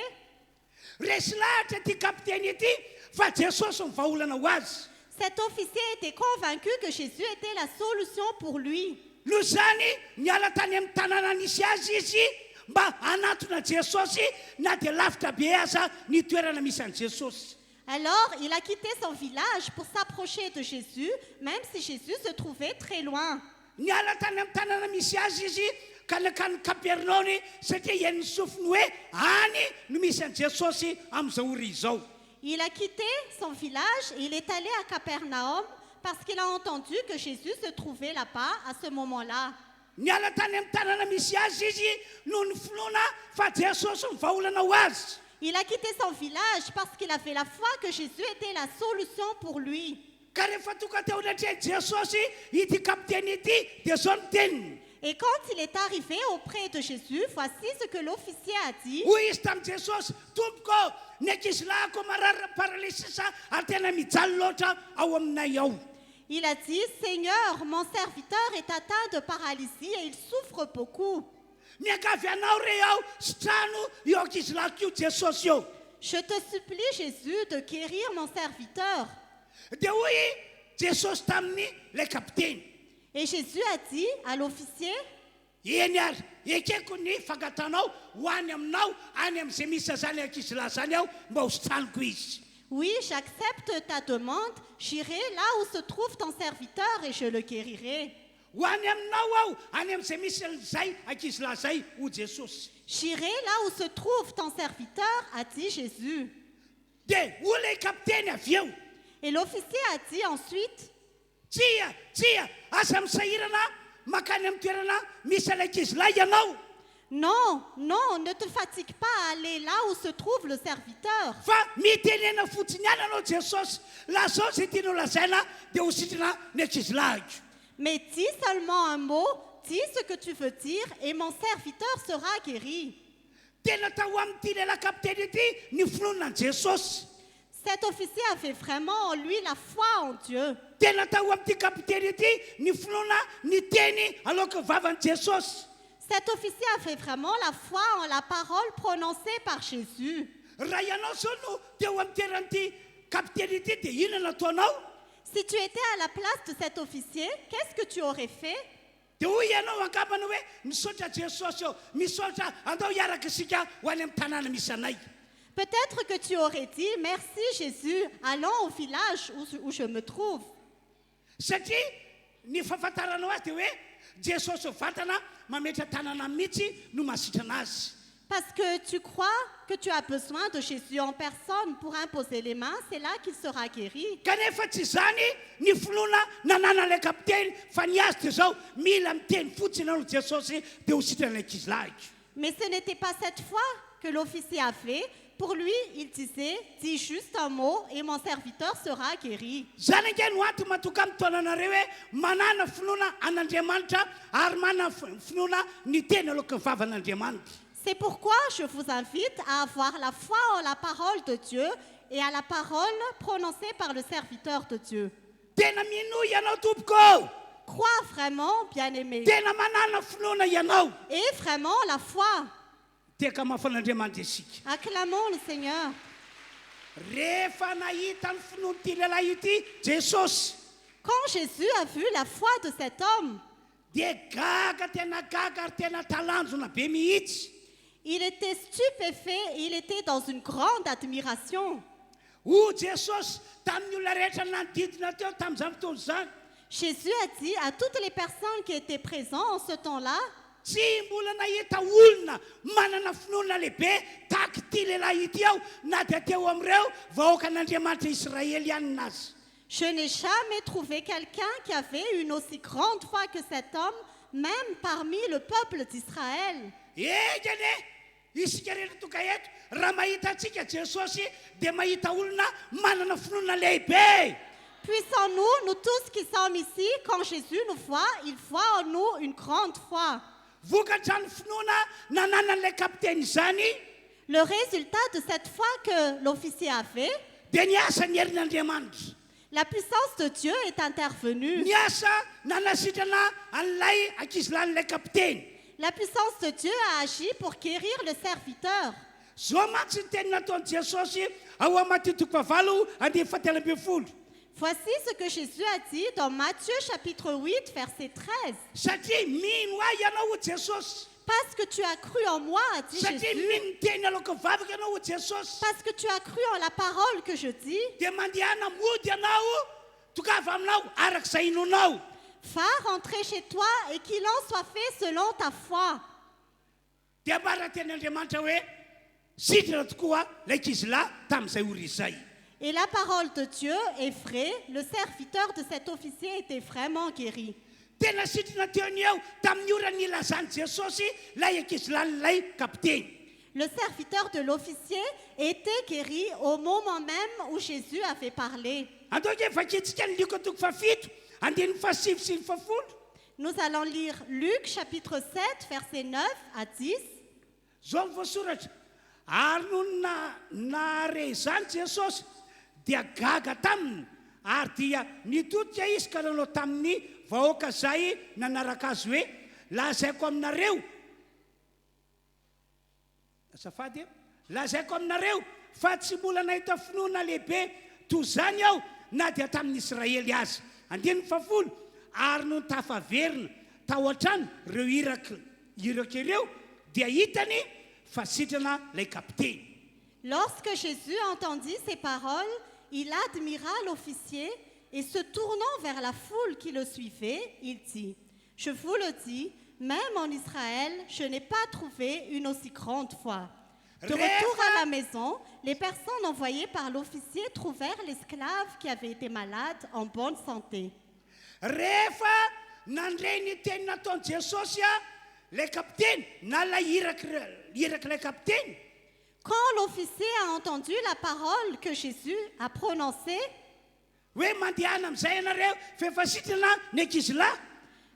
Speaker 1: Resy lahatra ty kapiteny ity fa Jesosy no vahaolana ho azy.
Speaker 5: Cet officier était convaincu que Jésus était la solution pour lui.
Speaker 1: Noho izany niala tany amin'ny tanàna nisy azy izy mba hanatona Jesosy na dia lavitra be aza ny toerana misy an Jesosy.
Speaker 5: Alors, il a quitté son village pour s'approcher de Jésus, même si Jésus se trouvait très loin.
Speaker 1: Niala tany amin'ny tanàna misy azy izy ka nakany Kapernaony satria iany sofiny hoe any no misy an Jesosy amin'izao ora izao.
Speaker 5: Il a quitté son village et il est allé à Capernaum parce qu'il a entendu que Jésus se trouvait là-bas à ce moment-là.
Speaker 1: Niala tany amin'ny tanàna misy azy izy noho ny finoana fa Jesosy no vahaolana ho azy.
Speaker 5: Il a quitté son village parce qu'il avait la foi que Jésus était la solution pour lui.
Speaker 1: Ka rehefa tonga teo anatreny Jesosy ity kapiteny ity dia zao ny teniny.
Speaker 5: Et quand il est arrivé auprès de Jésus, voici ce que l'officier a dit.
Speaker 1: Hoy izy tamin'i Jesosy, tompoko ny ankizilahiko marary paralysisa ary tena mijaly loatra ao aminay ao.
Speaker 5: Il a dit, Seigneur, mon serviteur est atteint de paralysie et il souffre beaucoup.
Speaker 1: Miangavy anao re ao sy trano io ankizilahiko io Jesosy io.
Speaker 5: Je te supplie, Jésus, de guérir mon serviteur.
Speaker 1: Dia hoy Jesosy taminy lay kapiteny.
Speaker 5: Et Jésus a dit à l'officier,
Speaker 1: eny ary ekeko ny fangatanao ho any aminao any amin'izay misy zany ankizilahy zany ao mba ho sitraniko izy.
Speaker 5: oui, j'accepte ta demande, j'irai là où se trouve ton serviteur et je le guérirai.
Speaker 1: Ho any aminao aho any amin'izay misy zay ankizilahy zay ho Jesosy.
Speaker 5: J'irai là où se trouve ton serviteur, a dit Jésus.
Speaker 1: Dia ho lay kapiteny avy eo.
Speaker 5: Et l'officier a dit ensuite,
Speaker 1: tsia asa misahirana makany amin'ny toerana misy ankizilahy ianao.
Speaker 5: Non, non, ne te fatigue pas à aller là où se trouve le serviteur.
Speaker 1: Fa mitenena fotsiny ihany anao Jesosy, lazao zay tianao lazaina dia ho sitrana ny ankizilahy.
Speaker 5: Mais dis seulement un mot, dis ce que tu veux dire et mon serviteur sera guéri.
Speaker 1: Tena tao amin'ity lehilahy kapiteny ity ny finoana an' Jesosy.
Speaker 5: Cet officier avait vraiment en lui la foi en Dieu.
Speaker 1: Tena tao amin'ity kapiteny ity ny finoana ny teny aloka vavan'i Jesosy.
Speaker 5: Cet officier avait vraiment la foi en la parole prononcée par Jésus.
Speaker 1: Raha ianao zao no teo amin'ny toeran'ity kapiteny ity dia inona nataonao?
Speaker 5: Si tu étais à la place de cet officier, qu'est-ce que tu aurais fait?
Speaker 1: Dia hoy ianao angambana hoe misaotra Jesosy eo, misaotra andao hiaraka isika ho any amin'ny tanàna misy anay.
Speaker 5: Peut-être que tu aurais dit, merci Jésus, allons au village où je me trouve.
Speaker 1: Satria ny fahafantaranao azy dia hoe Jesosy vatana mametra tanàna mihitsy no masitrana azy.
Speaker 5: Parce que tu crois que tu as besoin de Jésus en personne pour imposer les mains, c'est là qu'il sera guéri.
Speaker 1: Kanefa tsy izany ny finoana nanan'ilay kapiteny fa ny azy dia zao mila miteny fotsiny anao Jesosy dia ho sitrana ankizilahy.
Speaker 5: Mais ce n'était pas cette foi que l'officier a fait. Pour lui, il disait, dis juste un mot et mon serviteur sera guéri.
Speaker 1: Zany ange no antony matoka amin'ny taonanareo hoe manana finoana an'Andriamanitra ary manana finoana ny teny aloka ny vavan'Andriamanitra.
Speaker 5: C'est pourquoi je vous invite à avoir la foi en la parole de Dieu et à la parole prononcée par le serviteur de Dieu.
Speaker 1: Tena mino ianao tompoko.
Speaker 5: Crois vraiment, bien-aimé,
Speaker 1: Tena manana finoana ianao.
Speaker 5: et vraiment la foi.
Speaker 1: Teka mafan'Andriamanitra isika.
Speaker 5: Acclamons le Seigneur.
Speaker 1: Rehefa nahita ny finoan'ity lehilahy ity Jesosy
Speaker 5: Quand Jésus a vu la foi de cet homme,
Speaker 1: dia gaga tena gaga ary tena talanjona be mihitsy.
Speaker 5: il était stupéfait et il était dans une grande admiration.
Speaker 1: Jesosy tamin'ny olona rehetra nanodidina teo tamin'izany fotoana izany.
Speaker 5: Jésus a dit à toutes les personnes qui étaient présentes en ce temps-là,
Speaker 1: Tsy mbola nahita olona manana finoana lehibe tahaka ity lehilahy ity aho na dia teo amin'ireo vahoakan'Andriamanitra Israely ihany nazy.
Speaker 5: je n'ai jamais trouvé quelqu'un qui avait une aussi grande foi que cet homme, même parmi le peuple d'Israël.
Speaker 1: Egany isika rehetra tonga eto raha mahita antsika Jesosy dia mahita olona manana finoana lehibe.
Speaker 5: Puissons-nous, nous tous qui sommes ici, quand Jésus nous voit, il voit en nous une grande foi.
Speaker 1: Vokatrany finoana nananan'ilay kapiteny izany
Speaker 5: Le résultat de cette foi que l'officier a fait,
Speaker 1: dia ny asa ny herin'Andriamanitra.
Speaker 5: la puissance de Dieu est intervenue.
Speaker 1: Ny asa nanasitrana an'ilay ankizilahin'ilay kapiteny.
Speaker 5: La puissance de Dieu a agi pour guérir le serviteur.
Speaker 1: Zao mantsy ny teny nataon'i Jesosy ao amin'ny Matthieu 7:17.
Speaker 5: Voici ce que Jésus a dit dans Matthieu chapitre 8, verset 13.
Speaker 1: Satria mino ahy ianao ho Jesosy.
Speaker 5: Parce que tu as cru en moi, a dit
Speaker 1: Satria
Speaker 5: Jésus.
Speaker 1: mino ny teny aloka vavaka ianao ho Jesosy.
Speaker 5: Parce que tu as cru en la parole que je dis.
Speaker 1: Dia mandehana mody ianao tokava aminao arak'izay inonao.
Speaker 5: Va rentrer chez toi et qu'il en soit fait selon ta foi.
Speaker 1: Dia bara ten'Andriamanitra hoe sitrana tokoa ilay ankizilahy tamin'izay ora izay.
Speaker 5: Et la parole de Dieu est vraie, le serviteur de cet officier était vraiment guéri.
Speaker 1: Tena sitrana teo ny eo tamin'ny ora nilazany Jesosy ilay ankizilahin'ilay kapiteny.
Speaker 5: Le serviteur de l'officier était guéri au moment même où Jésus avait parlé.
Speaker 1: Andao ke vakintsika ny liko toko fafito andinin'ny fahasivy sy ny fafolo.
Speaker 5: Nous allons lire Luc chapitre 7, verset 9 à 10.
Speaker 1: Zao ny voasoratra ary no nahare izany Jesosy dia gaga taminy ary dia nitodika izy ka nanao tamin'ny vahoaka izay nanaraka azy hoe lazaiko aminareo azafady lazaiko aminareo fa tsy mbola nahita finoana lehibe toy izany aho na dia tamin'ny Israely azy. Andinin'ny fafolo ary no tafaverina tao an-trano ireo iraka ireo dia hitany fa sitrana ilay kapiteny.
Speaker 5: Lorsque Jésus entendit ces paroles, il admira l'officier et se tournant vers la foule qui le suivait, il dit, « Je vous le dis, même en Israël, je n'ai pas trouvé une aussi grande foi. » De retour à la maison, les personnes envoyées par l'officier trouvèrent l'esclave qui avait été malade en bonne santé.
Speaker 1: rehefa nandray ny teny nataony Jesosy le kapiteny na la iraky le kapiteny.
Speaker 5: Quand l'officier a entendu la parole que Jésus a prononcée,
Speaker 1: hoe mandehana am'izay ianareo fa efa sitrana ny ankizy lahy,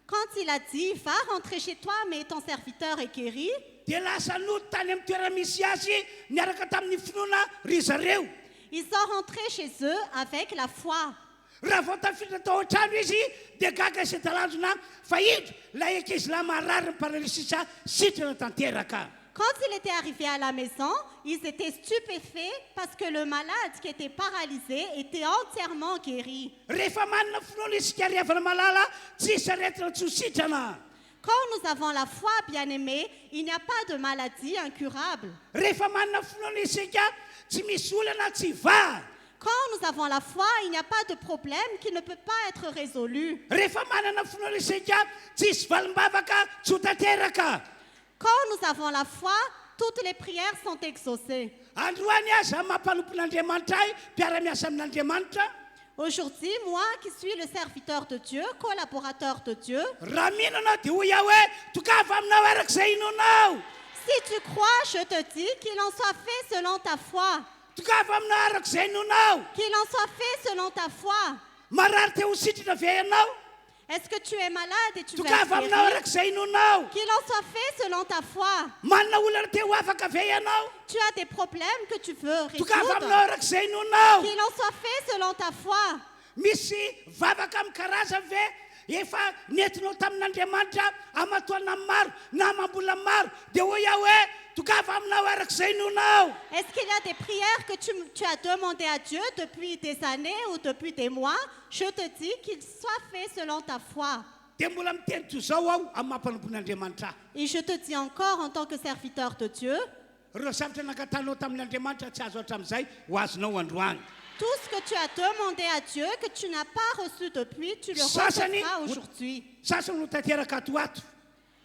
Speaker 5: quand il a dit « Va rentrer chez toi, mais ton serviteur est guéri »,
Speaker 1: dia lasa noty tany amin'ny toerana misy azy niaraka tamin'ny finoana ry zareo.
Speaker 5: ils sont rentrés chez eux avec la foi.
Speaker 1: Raha vao tafiditra tao an-trano izy dia gaga sy talanjona fa indro lay ankizy lahy marary ny paralysisa sitrana tanteraka.
Speaker 5: Quand il était arrivé à la maison, ils étaient stupéfaits parce que le malade qui était paralysé était entièrement guéri.
Speaker 1: Rehefa manana finoana isika riavana malala tsisy aretina tsy ho sitrana.
Speaker 5: Quand nous avons la foi, bien-aimés, il n'y a pas de maladie incurable.
Speaker 1: Rehefa manana finoana isika tsy misy olana tsy va.
Speaker 5: Quand nous avons la foi, il n'y a pas de problème qui ne peut pas être résolu.
Speaker 1: Rehefa manana finoana isika tsisy valimbavaka tsy ho tanteraka.
Speaker 5: Quand nous avons la foi, toutes les prières sont exaucées.
Speaker 1: Androany aza mampanompon'Andriamanitra ahy mpiara-miasa amin'Andriamanitra.
Speaker 5: Aujourd'hui, moi qui suis le serviteur de Dieu, collaborateur de Dieu,
Speaker 1: Raha mino anao dia hoy aho hoe tokava aminao arak'izay inonao.
Speaker 5: si tu crois, je te dis qu'il en soit fait selon ta foi.
Speaker 1: Tokava aminao arak'izay inonao.
Speaker 5: Qu'il en soit fait selon ta foi.
Speaker 1: Marary te ho sitrana ve ianao.
Speaker 5: Est-ce que tu es malade et tu veux
Speaker 1: Tokava
Speaker 5: être
Speaker 1: aminao
Speaker 5: guéri?
Speaker 1: arak'izay inonao.
Speaker 5: Qu'il en soit fait selon ta foi.
Speaker 1: Manana olana te ho afaka ve ianao.
Speaker 5: Tu as des problèmes que tu veux
Speaker 1: Tokava aminao
Speaker 5: résoudre.
Speaker 1: arak'izay inonao.
Speaker 5: Qu'il en soit fait selon ta foi.
Speaker 1: Misy vavaka amin'ny karazany ve efa nentinao tamin'Andriamanitra amatoana maro na amam-bola maro dia hoy aho hoe tokava aminao arak'izay inonao.
Speaker 5: Est-ce qu'il y a des prières que tu as demandé à Dieu depuis des années ou depuis des mois? Je te dis qu'il soit fait selon ta foi.
Speaker 1: Dia mbola miteny toy izao aho amin'ny mampanampon'Andriamanitra.
Speaker 5: Et je te dis encore en tant que serviteur de Dieu,
Speaker 1: Ireo zavatra nankatanao tamin'Andriamanitra tsy azo hatramin'izay ho azonao androany.
Speaker 5: tout ce que tu as demandé à Dieu, que tu n'as pas reçu depuis, tu le
Speaker 1: Sasany
Speaker 5: recevras aujourd'hui.
Speaker 1: sasany ho tanteraka atoato.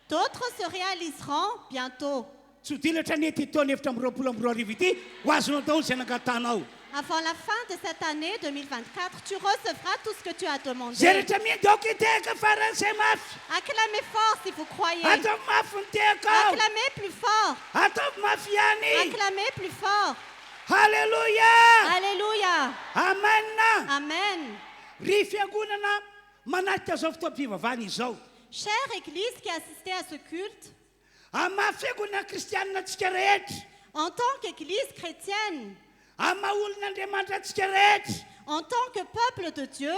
Speaker 5: D'autres se réaliseront bientôt.
Speaker 1: Tsy ho dilatra ny ety taona efatra amby roapolo amby roa arivo ity ho azonao daholo izay nankatanao.
Speaker 5: Avant la fin de cette année 2024, tu recevras tout ce que tu as demandé.
Speaker 1: Zay rehetra miny dia okitehaka faran'izay mafy.
Speaker 5: Acclamez fort si vous croyez.
Speaker 1: Ataovy mafy ny tehako ao.
Speaker 5: Acclamez plus fort.
Speaker 1: Ataovy mafy ihany.
Speaker 5: Acclamez plus fort.
Speaker 1: Halleluja.
Speaker 5: Alléluia.
Speaker 1: Amen.
Speaker 5: Amen.
Speaker 1: Ry fiangonana manatrika zao fotoam-pivavahana izao.
Speaker 5: Chère Église qui assistait à ce culte,
Speaker 1: Amin'ny maha fiangonana kristianina antsika rehetra.
Speaker 5: en tant qu'Église chrétienne,
Speaker 1: Amin'ny maha olon'Andriamanitra antsika rehetra.
Speaker 5: en tant que peuple de Dieu,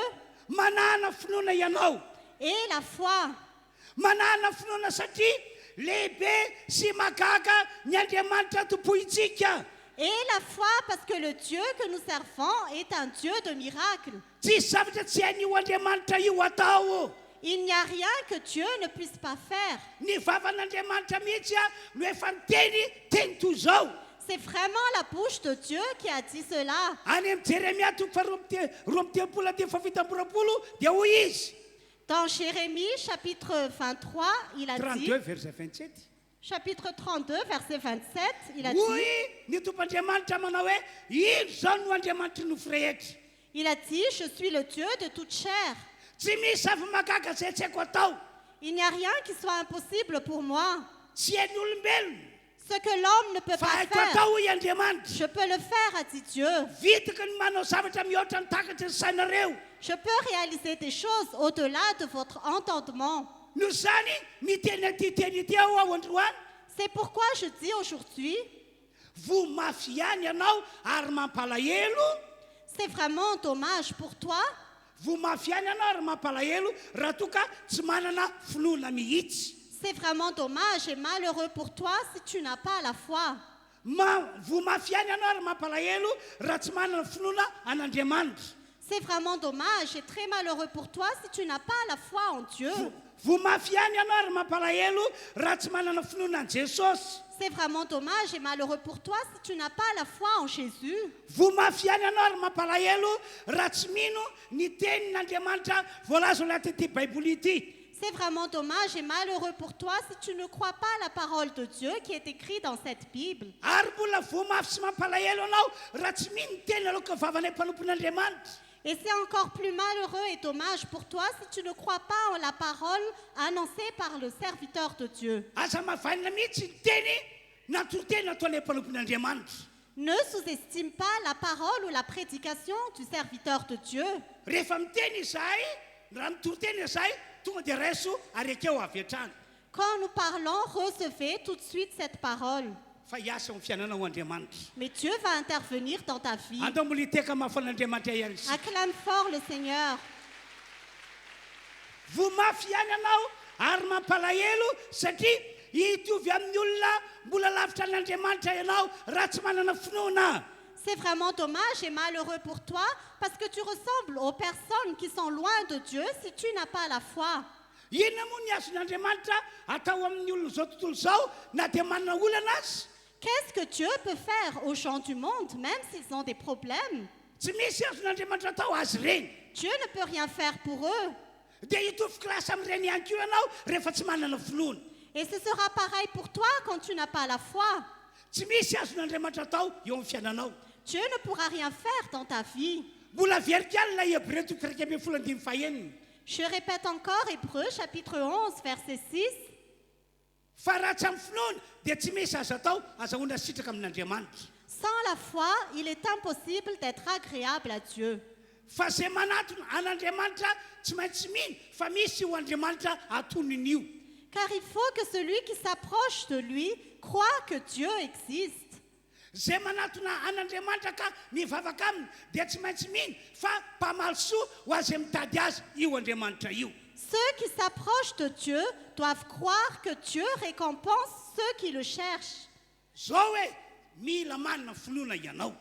Speaker 1: Manana finoana ianao.
Speaker 5: et la foi,
Speaker 1: Manana finoana satria lehibe sy magaga ny Andriamanitra tompoitsika.
Speaker 5: et la foi parce que le Dieu que nous servons est un Dieu de miracles.
Speaker 1: Tsisy zavatra tsy hain'io Andriamanitra io atao.
Speaker 5: Il n'y a rien que Dieu ne puisse pas faire.
Speaker 1: Ny vavan'Andriamanitra mihitsy no efa niteny teny toy izao.
Speaker 5: C'est vraiment la bouche de Dieu qui a dit cela.
Speaker 1: Any amin'ny Jeremia toko faharoa amby telopolo dia fafito amby roapolo dia hoy izy.
Speaker 5: Dans Jérémie, chapitre 23, il a dit,
Speaker 1: 32 verset 27.
Speaker 5: chapitre 32, verset 27, il a
Speaker 1: Hoy
Speaker 5: dit,
Speaker 1: ny tompoandriamanitra manao hoe ino zao no Andriamanitra nofo rehetra.
Speaker 5: il a dit, je suis le Dieu de toute chair.
Speaker 1: Tsy misy zavamagaga zay tsy haiko atao.
Speaker 5: Il n'y a rien qui soit impossible pour moi.
Speaker 1: Tsy hain'ny olombelona
Speaker 5: Ce que l'homme ne peut
Speaker 1: fa
Speaker 5: pas
Speaker 1: haiko
Speaker 5: faire,
Speaker 1: atao hoy Andriamanitra.
Speaker 5: je peux le faire, a dit Dieu.
Speaker 1: Vitaka ny manao zavatra mihoatra ny takatry ny sainareo.
Speaker 5: Je peux réaliser des choses au-delà de votre entendement.
Speaker 1: No zany miteny aty teny ity aho androany.
Speaker 5: C'est pourquoi je dis aujourd'hui,
Speaker 1: Vo mafy ihany ianao ary mampalahelo.
Speaker 5: c'est vraiment dommage pour toi.
Speaker 1: Vo mafy ihany ianao ary mampalahelo raha toa ka tsy manana finoana mihitsy.
Speaker 5: C'est vraiment dommage et malheureux pour toi si tu n'as pas la foi.
Speaker 1: Vo mafy ihany ianao ary mampalahelo raha tsy manana finoana an'Andriamanitra.
Speaker 5: C'est vraiment dommage et très malheureux pour toi si tu n'as pas la foi en Dieu.
Speaker 1: Vo mafy ihany ianao ary mampalahelo raha tsy manana finoana an' Jesosy.
Speaker 5: C'est vraiment dommage et malheureux pour toi si tu n'as pas la foi en Jésus.
Speaker 1: Vo mafy ihany ianao ary mampalahelo raha tsy mino ny tenin'Andriamanitra voalaza ao anaty Baiboly ity.
Speaker 5: C'est vraiment dommage et malheureux pour toi si tu ne crois pas la parole de Dieu qui est écrite dans cette Bible.
Speaker 1: Ary mbola vo mafy sy mampalahelo anao raha tsy mino ny teny aloka vavanay mpanompon'Andriamanitra.
Speaker 5: Et c'est encore plus malheureux et dommage pour toi si tu ne crois pas en la parole annoncée par le serviteur de Dieu.
Speaker 1: Aza mavanina mihitsy ny teny natoroteny ataon'ilay mpanompon'Andriamanitra.
Speaker 5: Ne sous-estime pas la parole ou la prédication du serviteur de Dieu.
Speaker 1: Rehefa miteny izahay, raha mitoroteny izahay, tonga dia raiso ary akeo avy hatrany.
Speaker 5: Quand nous parlons, recevez tout de suite cette parole.
Speaker 1: Fa hiasa amin'ny fiainanao Andriamanitra.
Speaker 5: Mais Dieu va intervenir dans ta vie.
Speaker 1: Andao moliteka mahafon'Andriamanitra ihany isika.
Speaker 5: Acclame fort le Seigneur.
Speaker 1: Vomafy ihany ianao ary mampalahelo satria hitovy amin'ny olona mbola lavitra an'Andriamanitra ianao raha tsy manana finoana.
Speaker 5: C'est vraiment dommage et malheureux pour toi parce que tu ressembles aux personnes qui sont loin de Dieu si tu n'as pas la foi.
Speaker 1: Inona moa ny azon'Andriamanitra atao amin'ny olona zao tontolo zao na dia manana olana azy?
Speaker 5: Qu'est-ce que Dieu peut faire aux gens du monde, même s'ils ont des problèmes?
Speaker 1: Tsy misy azon'Andriamanitra atao azy reny.
Speaker 5: Dieu ne peut rien faire pour eux.
Speaker 1: Dia hitovy klasy amin'ireny ihany koa ianao rehefa tsy manana finoana.
Speaker 5: Et ce sera pareil pour toi quand tu n'as pas la foi.
Speaker 1: Tsy misy azon'Andriamanitra atao eo amin'ny fiainanao.
Speaker 5: Dieu ne pourra rien faire dans ta vie.
Speaker 1: Mbola verika alina Hébreu 13:15.
Speaker 5: Je répète encore Hébreu chapitre 11 verset 6.
Speaker 1: Fa raha tsy amin'ny finoana dia tsy misy azo atao azahoana sitraka amin'Andriamanitra.
Speaker 5: Sans la foi, il est impossible d'être agréable à Dieu.
Speaker 1: Fa zay manatona an'Andriamanitra tsy maintsy mino fa misy io Andriamanitra atoniny io.
Speaker 5: Car il faut que celui qui s'approche de lui croit que Dieu existe.
Speaker 1: Zay manatona an'Andriamanitra ka mivavaka aminy dia tsy maintsy mino fa mpamaly soa ho azy mitady azy io Andriamanitra io.
Speaker 5: Ceux qui s'approchent de Dieu doivent croire que Dieu récompense ceux qui le cherchent.
Speaker 1: Zao hoe mila manana finoana ianao.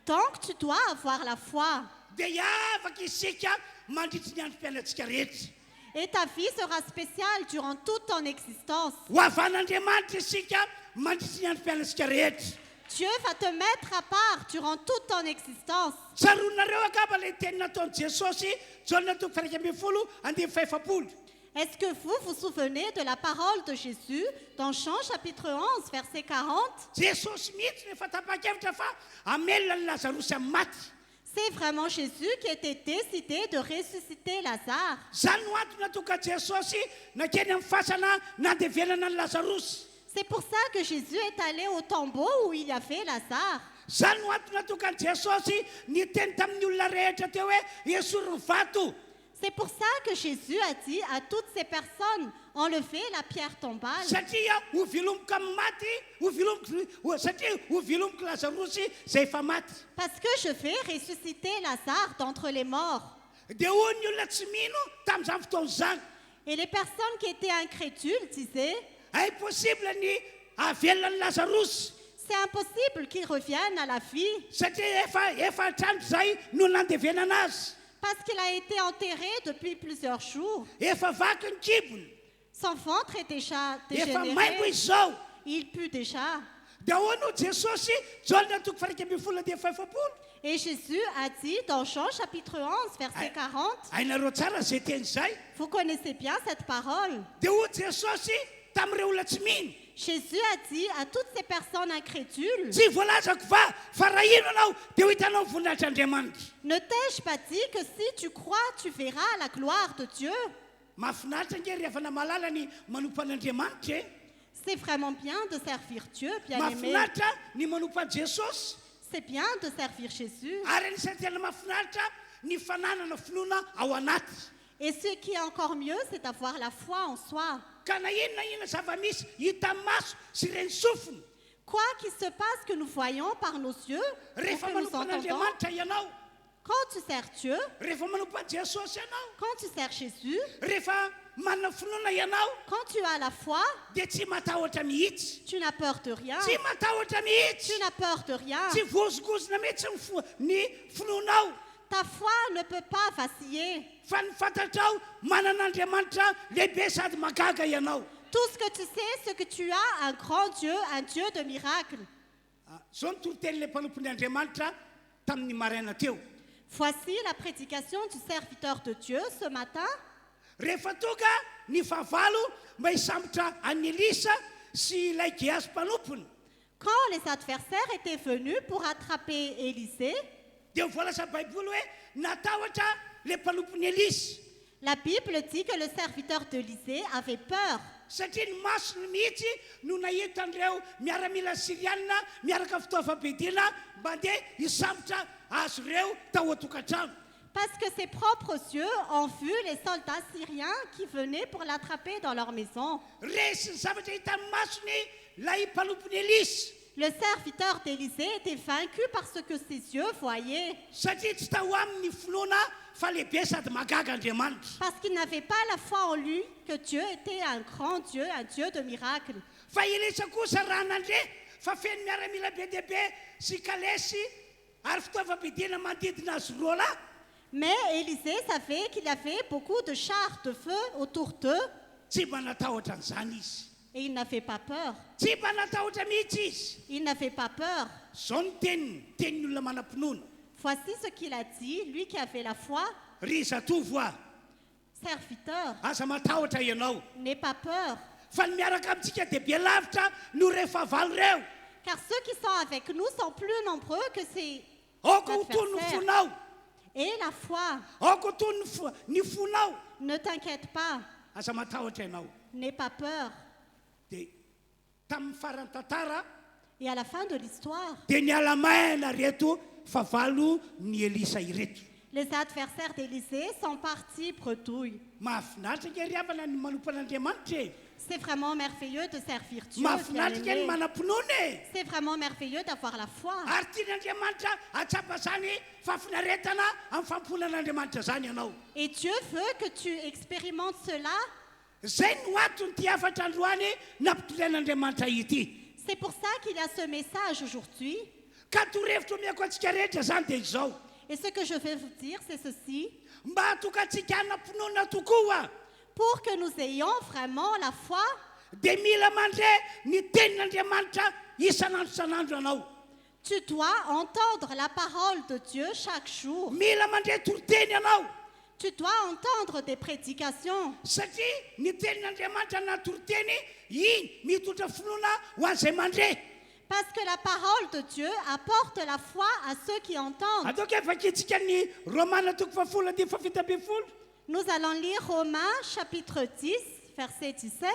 Speaker 5: Donc tu dois avoir la foi.
Speaker 1: Dia hiavaka isika mandritry ny androm-piainantsika rehetra.
Speaker 5: Et ta vie sera spéciale durant toute ton existence.
Speaker 1: Ho avan'Andriamanitra isika mandritry ny androm-piainantsika rehetra.
Speaker 5: Dieu va te mettre à part durant toute ton existence.
Speaker 1: Tsaronareo akaba ilay teny nataon'i Jesosy Jaona 1:20.
Speaker 5: Est-ce que vous vous souvenez de la parole de Jésus dans Jean chapitre 11 verset 40?
Speaker 1: Jesosy mihitsy rehefa tapa-kevitra fa amelona ny Lazarosy amin'ny maty.
Speaker 5: C'est vraiment Jésus qui était décidé de ressusciter Lazare.
Speaker 1: Zany no antony natonga Jesosy nakeny amin'ny fasana nandevenana ny Lazarosy.
Speaker 5: C'est pour ça que Jésus est allé au tombeau où il y avait Lazare.
Speaker 1: Zany no antony natonga Jesosy niteny tamin'ny olona rehetra teo hoe esoriny vato.
Speaker 5: C'est pour ça que Jésus a dit à toutes ces personnes, enlevez la pierre tombale.
Speaker 1: Satria ho vilomoko amin'ny maty, satria ho vilomoko Lazarosy zay efa maty.
Speaker 5: Parce que je vais ressusciter Lazare d'entre les morts.
Speaker 1: Dia hoy ny olona tsy mino tamin'izany fotoana izany.
Speaker 5: Et les personnes qui étaient incrédules disaient,
Speaker 1: Impossible ny avelona ny Lazarosy.
Speaker 5: c'est impossible qu'il revienne à la vie.
Speaker 1: Satria efa trandro zay no nandevenana azy.
Speaker 5: Parce qu'il a été enterré depuis plusieurs jours.
Speaker 1: Efa vaky ny kibony.
Speaker 5: Son ventre est déjà
Speaker 1: Efa maimbo
Speaker 5: dégénéré.
Speaker 1: izy zao.
Speaker 5: Il pue déjà.
Speaker 1: Dia hono Jesosy Jaona 1:15.
Speaker 5: Et Jésus a dit dans Jean chapitre 11 verset 40,
Speaker 1: Hainareo tsara zay teny zay.
Speaker 5: vous connaissez bien cette parole.
Speaker 1: Dia hoy Jesosy tamin'ireo olona tsy mino.
Speaker 5: Jésus a dit à toutes ces personnes incrédules,
Speaker 1: Tsy voalazako fa raha ino anao dia ho hitanao ny voninahitr'Andriamanitra.
Speaker 5: ne t'ai-je pas dit que si tu crois, tu verras la gloire de Dieu?
Speaker 1: Mahafinaritra nge rehefa namalala ny manompo an'Andriamanitra e.
Speaker 5: C'est vraiment bien de servir Dieu, bien-aimé.
Speaker 1: Mahafinaritra ny manompo an Jesosy.
Speaker 5: C'est bien de servir Jésus.
Speaker 1: Ary anisany tena mahafinaritra ny fananana finoana ao anaty.
Speaker 5: Et ce qui est encore mieux, c'est d'avoir la foi en soi.
Speaker 1: Ka na inona zava-misy hita amin'ny maso sy reny sofiny.
Speaker 5: Quoi qu'il se passe que nous voyons par nos yeux, ou
Speaker 1: Rehefa
Speaker 5: que nous
Speaker 1: manompo
Speaker 5: entendons,
Speaker 1: an'Andriamanitra ianao,
Speaker 5: quand tu sers Dieu,
Speaker 1: rehefa manompo an Jesosy ianao,
Speaker 5: quand tu sers Jésus,
Speaker 1: rehefa manana finoana ianao,
Speaker 5: quand tu as la foi,
Speaker 1: dia tsy matahotra mihitsy.
Speaker 5: tu n'as peur de rien.
Speaker 1: Tsy matahotra mihitsy.
Speaker 5: Tu n'as peur de rien.
Speaker 1: Tsy vozogozona mihitsy ny finoanao.
Speaker 5: Ta foi ne peut pas vaciller.
Speaker 1: Fa ny fantatrao manan'Andriamanitra lehibe sady magaga ianao.
Speaker 5: Tout ce que tu sais, c'est que tu as un grand Dieu, un Dieu de miracles.
Speaker 1: Zao ny toroten'ilay mpanompon'ny Andriamanitra tamin'ny maraina teo.
Speaker 5: Voici la prédication du serviteur de Dieu ce matin.
Speaker 1: Rehefa tonga ny fahavalo mba hisambotra an'i Elisa sy ilay Géhazy mpanompony.
Speaker 5: Quand les adversaires étaient venus pour attraper Élisée,
Speaker 1: dia voalaza baiboly hoe natahotra le mpanompony Elisy
Speaker 5: La Bible dit que le serviteur d'Élysée avait peur
Speaker 1: satria ny masony mihitsy no nahita an'ireo miaramila syrianina miaraka fitaovam-piadiana mba handeha hisambotra azo ireo tao an-tokantrano.
Speaker 5: parce que ses propres yeux ont vu les soldats syriens qui venaient pour l'attraper dans leur maison.
Speaker 1: Resy ny zavatra hita ny masony lay mpanompony Elisy
Speaker 5: Le serviteur d'Élysée était vaincu par ce que ses yeux voyaient,
Speaker 1: satria tsy tao aminy finoana fa lehibe sady magaga Andriamanitra.
Speaker 5: parce qu'il n'avait pas la foi en lui que Dieu était un grand Dieu, un Dieu de miracles.
Speaker 1: Fa Elisa kosa raha nandre fa feno miaramila be dia be sy kalesy ary fitaovam-piadiana manodidina azy roa lahy.
Speaker 5: Mais Élisée savait qu'il y avait beaucoup de chars de feu autour d'eux
Speaker 1: Tsy mba natahotra an'izany izy.
Speaker 5: et il n'avait pas peur.
Speaker 1: Tsy mba natahotra mihitsy izy.
Speaker 5: Il n'avait pas peur.
Speaker 1: Zao ny tenin'ny olona manam-pinoana.
Speaker 5: Voici ce qu'il a dit, lui qui avait la foi.
Speaker 1: Ry zatovo a,
Speaker 5: Serviteur,
Speaker 1: aza matahotra ianao.
Speaker 5: n'aie pas peur,
Speaker 1: Fa ny miaraka amintsika dia be lavitra no rehefa valo reo.
Speaker 5: car ceux qui sont avec nous sont plus nombreux que ses
Speaker 1: Aoko ho toy ny
Speaker 5: adversaires.
Speaker 1: fonao.
Speaker 5: Et la foi,
Speaker 1: Aoko ho toy ny fonao.
Speaker 5: ne t'inquiète pas,
Speaker 1: Aza matahotra ianao.
Speaker 5: n'aie pas peur.
Speaker 1: Dia tamin'ny farany tantara
Speaker 5: Et à la fin de l'histoire,
Speaker 1: dia niala maina reto fa valo ny Elisa ireto.
Speaker 5: les adversaires d'Élysée sont partis bredouille.
Speaker 1: Mahafinaritra nge ry havana ny manompan'Andriamanitra e.
Speaker 5: C'est vraiment merveilleux de servir Dieu.
Speaker 1: Mahafinaritra nge ny
Speaker 5: bien-aimé.
Speaker 1: manam-pinoana e.
Speaker 5: C'est vraiment merveilleux d'avoir la foi.
Speaker 1: Ary tian'Andriamanitra atsapa zany fafinaretana amin'ny famponan'Andriamanitra zany ianao.
Speaker 5: Et Dieu veut que tu expérimentes cela.
Speaker 1: Zay no antony ty afatra androany nampitolain'Andriamanitra ity.
Speaker 5: C'est pour ça qu'il y a ce message aujourd'hui.
Speaker 1: Ka torevitra omiako antsika rehetra zany dia izao.
Speaker 5: Et ce que je vais vous dire, c'est ceci.
Speaker 1: Mba hatoka antsika hanam-pinoana tokoa
Speaker 5: Pour que nous ayons vraiment la foi,
Speaker 1: dia mila mandre ny tenin'Andriamanitra isan'andro isan'andro anao.
Speaker 5: tu dois entendre la parole de Dieu chaque jour.
Speaker 1: Mila mandre toriteny ianao
Speaker 5: Tu dois entendre des prédications.
Speaker 1: satria ny tenin'Andriamanitra na toriteny iny mitondra finoana ho an'izay mandre.
Speaker 5: Parce que la parole de Dieu apporte la foi à ceux qui entendent.
Speaker 1: Ataoko vakintsika ny Romana toko fafolo dia fafito ambin'ny folo.
Speaker 5: Nous allons lire Romains chapitre 10, verset 17.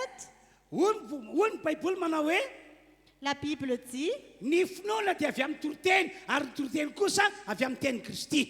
Speaker 1: Hoy ny baiboly manao hoe
Speaker 5: La Bible dit,
Speaker 1: ny finoana dia avy amin'ny toriteny ary ny toriteny kosa avy amin'ny tenin'i Kristy.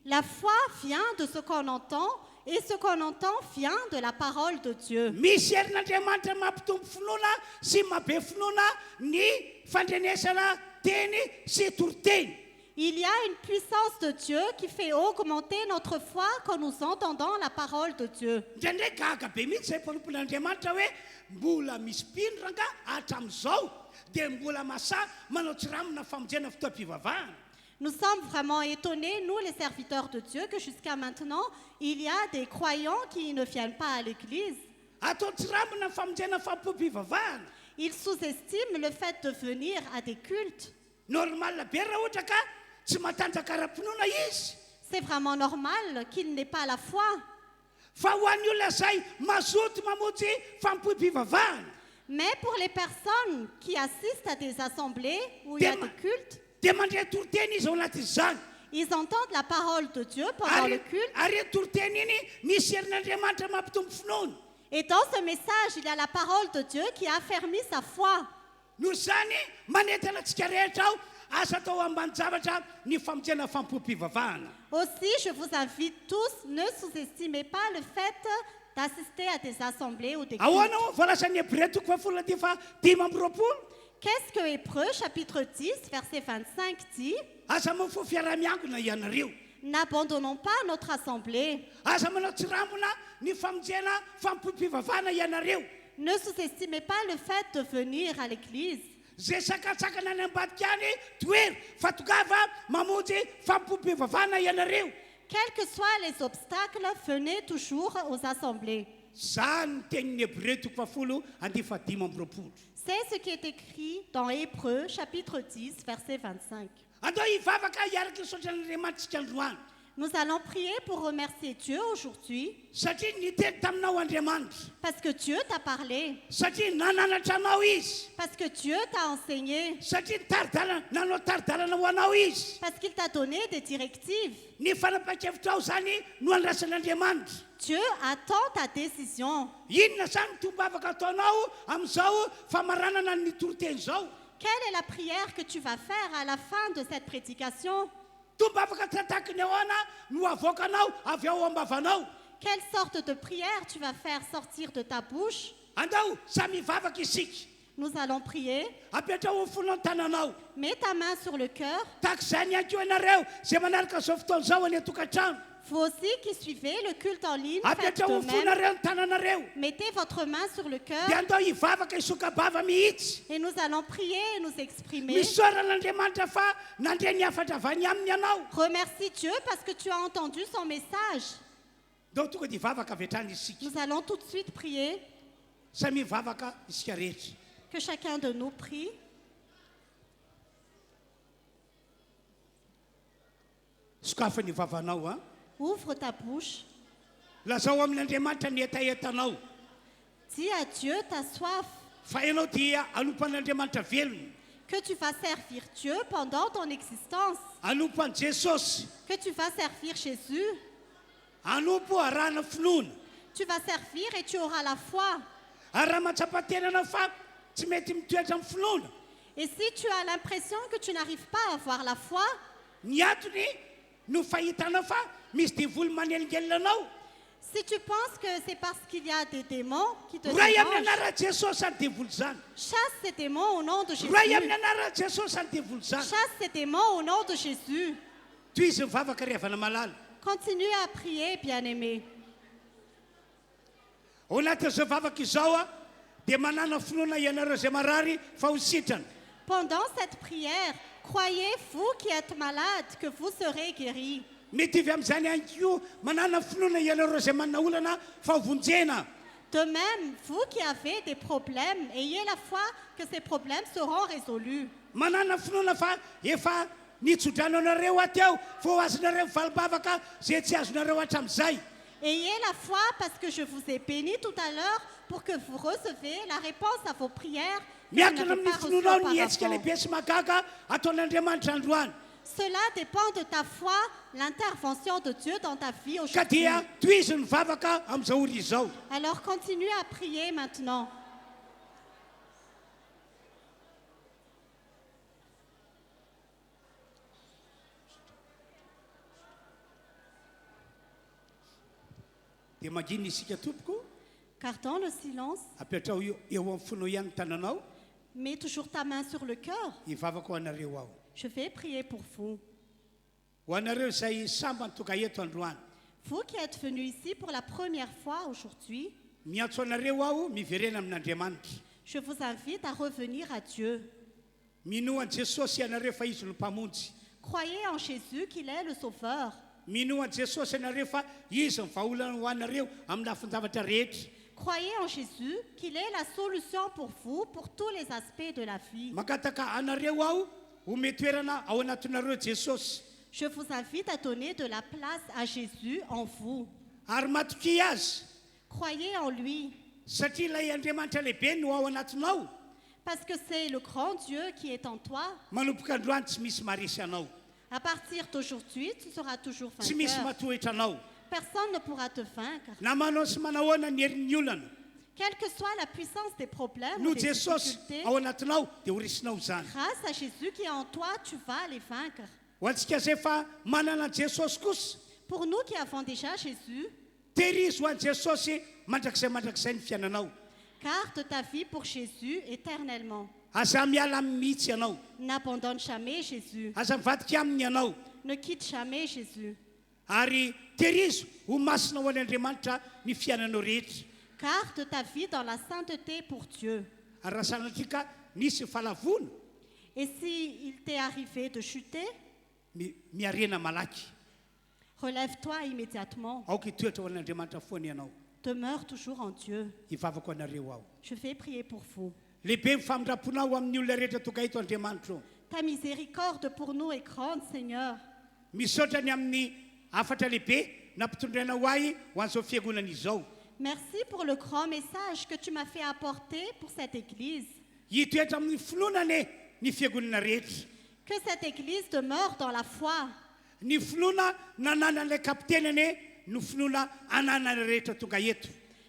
Speaker 5: la foi vient de ce qu'on entend et ce qu'on entend vient de la parole de Dieu.
Speaker 1: Misy herin'Andriamanitra mampitombo finoana sy mabe finoana ny fandrenesana teny sy toriteny.
Speaker 5: Il y a une puissance de Dieu qui fait augmenter notre foi quand nous entendons la parole de Dieu.
Speaker 1: Indraindray gaga be mihitsy zay mpanompon'Andriamanitra hoe mbola misy mpindrana hatramin'izao dia mbola masa manao tsiramina famonjena fitoam-pivavahana.
Speaker 5: Nous sommes vraiment étonnés, nous les serviteurs de Dieu, que jusqu'à maintenant, il y a des croyants qui ne viennent pas à l'église.
Speaker 1: Atao tsiramina ny famonjena fampo-pivavahana.
Speaker 5: Ils sous-estiment le fait de venir à des cultes.
Speaker 1: Normal be raha ohatra ka tsy matanjaka ara-pinoana izy.
Speaker 5: C'est vraiment normal qu'il n'ait pas la foi.
Speaker 1: Fa ho an'ny olona zay mazoto mamonjy fampo-pivavahana
Speaker 5: Mais pour les personnes qui assistent à des assemblées où il y a des cultes,
Speaker 1: dia mandray toriteny izy ao anatin'izany.
Speaker 5: ils entendent la parole de Dieu pendant le culte.
Speaker 1: Ary toriteny iny misy herin'Andriamanitra mampitombo finoana.
Speaker 5: Et dans ce message, il y a la parole de Dieu qui affermit sa foi.
Speaker 1: Noho izany manentana antsika rehetra aho asa atao ambany zavatra ny famonjena fampo-pivavahana.
Speaker 5: Aussi, je vous invite tous, ne sous-estimez pas le fait d'assister à des assemblées ou des cultes.
Speaker 1: Ahoana ho voalasan'ny Hébreux toko fafolo dia fa 10:20.
Speaker 5: Qu'est-ce que Hébreux chapitre 10, verset 25 dit?
Speaker 1: Asa mafo fiara-miangona ianareo.
Speaker 5: N'abandonnons pas notre assemblée.
Speaker 1: Asa manao tsiramona ny famonjena fampo-pivavahana ianareo.
Speaker 5: Ne sous-estimez pas le fait de venir à l'église.
Speaker 1: Zay sakatsakana any ambadika any toery fa tongava mamonjy fampo-pivavahana ianareo.
Speaker 5: Quels que soient les obstacles, venez toujours aux assemblées.
Speaker 1: Zany ny tenin'ny Hébreux toko fafolo 10:20.
Speaker 5: C'est ce qui est écrit dans Hébreux chapitre 10, verset 25.
Speaker 1: Andao hivavaka hiaraka ny saotran'Andriamanitra tsika androany.
Speaker 5: Nous allons prier pour remercier Dieu aujourd'hui
Speaker 1: satria niteny taminao Andriamanitra,
Speaker 5: parce que Dieu t'a parlé,
Speaker 1: satria nananatra anao izy,
Speaker 5: parce que Dieu t'a enseigné,
Speaker 1: satria nanao taridalana ho anao izy.
Speaker 5: parce qu'il t'a donné des directives.
Speaker 1: Ny fanapa-kevitra ao zany no andrasan'Andriamanitra.
Speaker 5: Dieu attend ta décision.
Speaker 1: Inona zany tomba afaka ataonao amin'izao famaranana ny toriteny zao?
Speaker 5: Quelle est la prière que tu vas faire à la fin de cette prédication?
Speaker 1: Tomba afaka tratakiny ahoana no avoakanao avy ao ambavanao?
Speaker 5: Quelle sorte de prière tu vas faire sortir de ta bouche?
Speaker 1: Andao samy mivavaka isika.
Speaker 5: Nous allons prier.
Speaker 1: Apetra ho fonao ny tananao.
Speaker 5: Mets ta main sur le cœur.
Speaker 1: Tahaka izany ihany koa ianareo zay manaraka izao fotoan'izao any atokantrano.
Speaker 5: Vous aussi qui suivez le culte en ligne, faites
Speaker 1: Apetra ho
Speaker 5: de même.
Speaker 1: fonareo ny tananareo.
Speaker 5: Mettez votre main sur le cœur
Speaker 1: Dia andao hivavaka isokabava mihitsy.
Speaker 5: et nous allons prier et nous exprimer.
Speaker 1: Misoran'Andriamanitra fa nandre niafatra avy any aminy ianao.
Speaker 5: Remercie Dieu parce que tu as entendu son message.
Speaker 1: Dao tonga dia hivavaka avy hatrany isika.
Speaker 5: Nous allons tout de suite prier.
Speaker 1: Samy mivavaka isika rehetra.
Speaker 5: Que chacun de nous prie.
Speaker 1: Sokafa ny vavanao a.
Speaker 5: Ouvre ta bouche.
Speaker 1: Lazao amin'Andriamanitra ny etaetanao.
Speaker 5: Dis à Dieu ta soif.
Speaker 1: Fa ianao dia anompan'Andriamanitra velona.
Speaker 5: Que tu vas servir Dieu pendant ton existence.
Speaker 1: Anompo an' Jesosy.
Speaker 5: Que tu vas servir Jésus.
Speaker 1: Anompo arahana finoana.
Speaker 5: Tu vas servir et tu auras la foi.
Speaker 1: Ary raha matsapa-tenana fa tsy mety mitoetra amin'ny finoana.
Speaker 5: Et si tu as l'impression que tu n'arrives pas à avoir la foi,
Speaker 1: Ny antony no fahitana fa misy devoly manelingelina anao.
Speaker 5: si tu penses que c'est parce qu'il y a des démons qui te
Speaker 1: Roy amin'ny
Speaker 5: dérangent,
Speaker 1: anaran'i Jesosy any devoly zany.
Speaker 5: chasse ces démons au nom de Jésus.
Speaker 1: Roy amin'ny anaran'i Jesosy any devoly zany.
Speaker 5: Chasse ces démons au nom de Jésus.
Speaker 1: Toy izy mivavaka revana malala.
Speaker 5: Continue à prier, bien-aimé.
Speaker 1: Ao anatin'izao vavaka izao a dia manana finoana ianareo zay marary fa ho sitrana.
Speaker 5: Pendant cette prière, croyez, vous qui êtes malade, que vous serez guéris.
Speaker 1: Mety ivy amin'izany ihany koa manana finoana ianareo zay manana olana fa ho vonjena.
Speaker 5: De même, vous qui avez des problèmes, ayez la foi que ces problèmes seront résolus.
Speaker 1: Manana finoana fa efa nitsodranao anareo ateo fa ho azonareo valibavaka zay tsy azonareo hatramin'izay.
Speaker 5: Ayez la foi parce que je vous ai béni tout à l'heure pour que vous recevez la réponse à vos prières que vous
Speaker 1: Miankina
Speaker 5: n'avez
Speaker 1: amin'ny
Speaker 5: pas reçues
Speaker 1: finoanao ny hetsika
Speaker 5: auparavant.
Speaker 1: lehibe sy mahagaga ataon'Andriamanitra androany.
Speaker 5: Cela dépend de ta foi, l'intervention de Dieu dans ta vie
Speaker 1: Ka
Speaker 5: aujourd'hui.
Speaker 1: dia toy izy mivavaka amin'izao ora izao.
Speaker 5: Alors continue à prier maintenant.
Speaker 1: Dia mangina isika tompoko
Speaker 5: Car dans le silence,
Speaker 1: apetrao eo amin'ny fonao ihany ny tananao
Speaker 5: mets toujours ta main sur le cœur.
Speaker 1: hivavaka ho anareo ao.
Speaker 5: Je vais prier pour vous.
Speaker 1: Ho anareo izay samba nytoka eto androany.
Speaker 5: Vous qui êtes venus ici pour la première fois aujourd'hui,
Speaker 1: Miantso anareo aho miverena amin'Andriamanitra.
Speaker 5: je vous invite à revenir à Dieu.
Speaker 1: Minoa an' Jesosy ianareo fa izy no mpamonjy.
Speaker 5: Croyez en Jésus qu'il est le Sauveur.
Speaker 1: Minoa an' Jesosy ianareo fa izy ny vahaolana ho anareo amin'ny lafin-javatra rehetra.
Speaker 5: Croyez en Jésus qu'il est la solution pour vous, pour tous les aspects de la vie.
Speaker 1: Makataka anareo aho home toerana ao anatinareo Jesosy.
Speaker 5: Je vous invite à donner de la place à Jésus en vous.
Speaker 1: Ary matoky azy
Speaker 5: Croyez en lui,
Speaker 1: satria ilay Andriamanitra lehibe no ao anatinao.
Speaker 5: parce que c'est le grand Dieu qui est en toi.
Speaker 1: Manomboka androany tsy misy marisy anao.
Speaker 5: À partir d'aujourd'hui, tu seras toujours
Speaker 1: Tsy misy
Speaker 5: vainqueur.
Speaker 1: matoetra anao.
Speaker 5: Personne ne pourra te vaincre.
Speaker 1: Na manao sy manahoana ny herin'ny olana.
Speaker 5: Quelle que soit la puissance des problèmes ou
Speaker 1: No
Speaker 5: des
Speaker 1: Jesosy
Speaker 5: difficultés,
Speaker 1: ao anatinao dia ho risinao zany.
Speaker 5: grâce à Jésus qui est en toi, tu vas les vaincre.
Speaker 1: Ho antsika zay fa manana an' Jesosy kosa
Speaker 5: Pour nous qui avons déjà Jésus,
Speaker 1: terizy ho an' Jesosy mandrakizay ny fiainanao.
Speaker 5: garde ta vie pour Jésus éternellement.
Speaker 1: Aza miala amin'ny mihitsy ianao.
Speaker 5: N'abandonne jamais Jésus.
Speaker 1: Aza mivadika aminy ianao.
Speaker 5: Ne quitte jamais Jésus.
Speaker 1: Ary terizy ho masina ho an'Andriamanitra ny fiainanao rehetra.
Speaker 5: Garde ta vie dans la sainteté pour Dieu.
Speaker 1: Ary raha sanatrika nisy fahalavona
Speaker 5: Et si il t'est arrivé de chuter,
Speaker 1: miarena malaky.
Speaker 5: relève-toi immédiatement.
Speaker 1: Aoka hitoetra ho an'Andriamanitra foana ianao.
Speaker 5: Demeure toujours en Dieu.
Speaker 1: Hivavaka ho anareo ao.
Speaker 5: Je vais prier pour vous.
Speaker 1: Lehibe ny famindraponao amin'ny olona rehetra toka eto Andriamanitra ao.
Speaker 5: Ta miséricorde pour nous est grande, Seigneur.
Speaker 1: Misaotra ny amin'ny afatra lehibe nampitondraina ho ahy ho an'izao fiangonana izao.
Speaker 5: Merci pour le grand message que tu m'as fait apporter pour cette église.
Speaker 1: Hitoetra amin'ny finoana ny fiangonana rehetra.
Speaker 5: Que cette église demeure dans la foi.
Speaker 1: Ny finoana nananan'ilay kapitenany no finoana ananany rehetra tonga eto.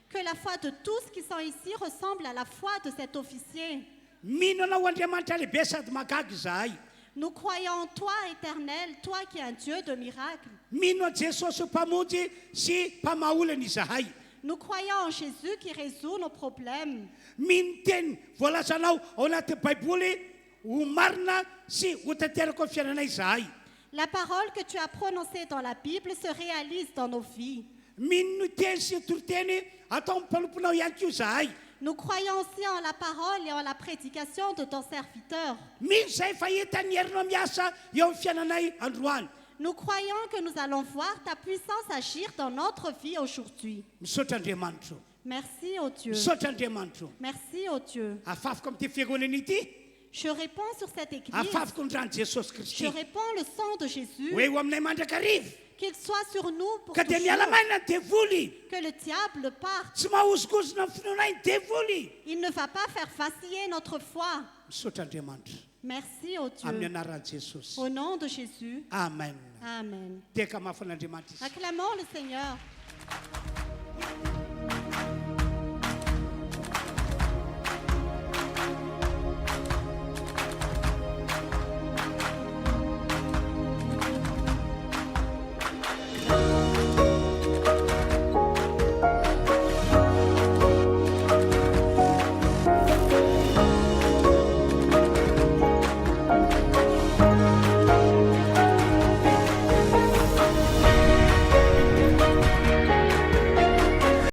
Speaker 5: Que la foi de tous qui sont ici ressemble à la foi de cet officier.
Speaker 1: Mino anao Andriamanitra lehibe sady magaga izahay.
Speaker 5: Nous croyons en toi, Éternel, toi qui es un Dieu de miracles.
Speaker 1: Mino a Jesosy mpamonjy sy mpamaolana izahay.
Speaker 5: Nous croyons en Jésus qui résout nos problèmes.
Speaker 1: Mino teny voalazanao ao anaty baiboly ho marina sy ho tanteraka ny fiainanay izahay.
Speaker 5: La parole que tu as prononcée dans la Bible se réalise dans nos vies.
Speaker 1: Mino teny sy toroteny atao mpanomponao ihany koa izahay.
Speaker 5: Nous croyons aussi en la parole et en la prédication de ton serviteur.
Speaker 1: Mino izay fa hitany herinao miasa eo amin'ny fiainanay androany.
Speaker 5: Nous croyons que nous allons voir ta puissance agir dans notre vie aujourd'hui.
Speaker 1: Misaotra Andriamanitra.
Speaker 5: Merci ô Dieu.
Speaker 1: Misaotra Andriamanitra.
Speaker 5: Merci ô Dieu.
Speaker 1: Afafaka amin'ity fiangonana ity.
Speaker 5: Je réponds sur cette église.
Speaker 1: Afafaka ny rano Jesosy
Speaker 5: Je
Speaker 1: Kristy.
Speaker 5: réponds le sang de Jésus.
Speaker 1: Hoe ho aminay mandrakariva.
Speaker 5: Qu'il soit sur nous pour
Speaker 1: Ka dia
Speaker 5: toujours.
Speaker 1: miala maina ny devoly.
Speaker 5: Que le diable parte.
Speaker 1: Tsy mahozokozona amin'ny finoanay ny devoly.
Speaker 5: Il ne va pas faire vaciller notre foi.
Speaker 1: Misaotra Andriamanitra.
Speaker 5: Merci ô
Speaker 1: Amin'ny
Speaker 5: Dieu.
Speaker 1: anaran'i Jesosy.
Speaker 5: Au nom de Jésus.
Speaker 1: Amen.
Speaker 5: Amen.
Speaker 1: Teka mafan'Andriamanitra izy.
Speaker 5: Acclamons le Seigneur.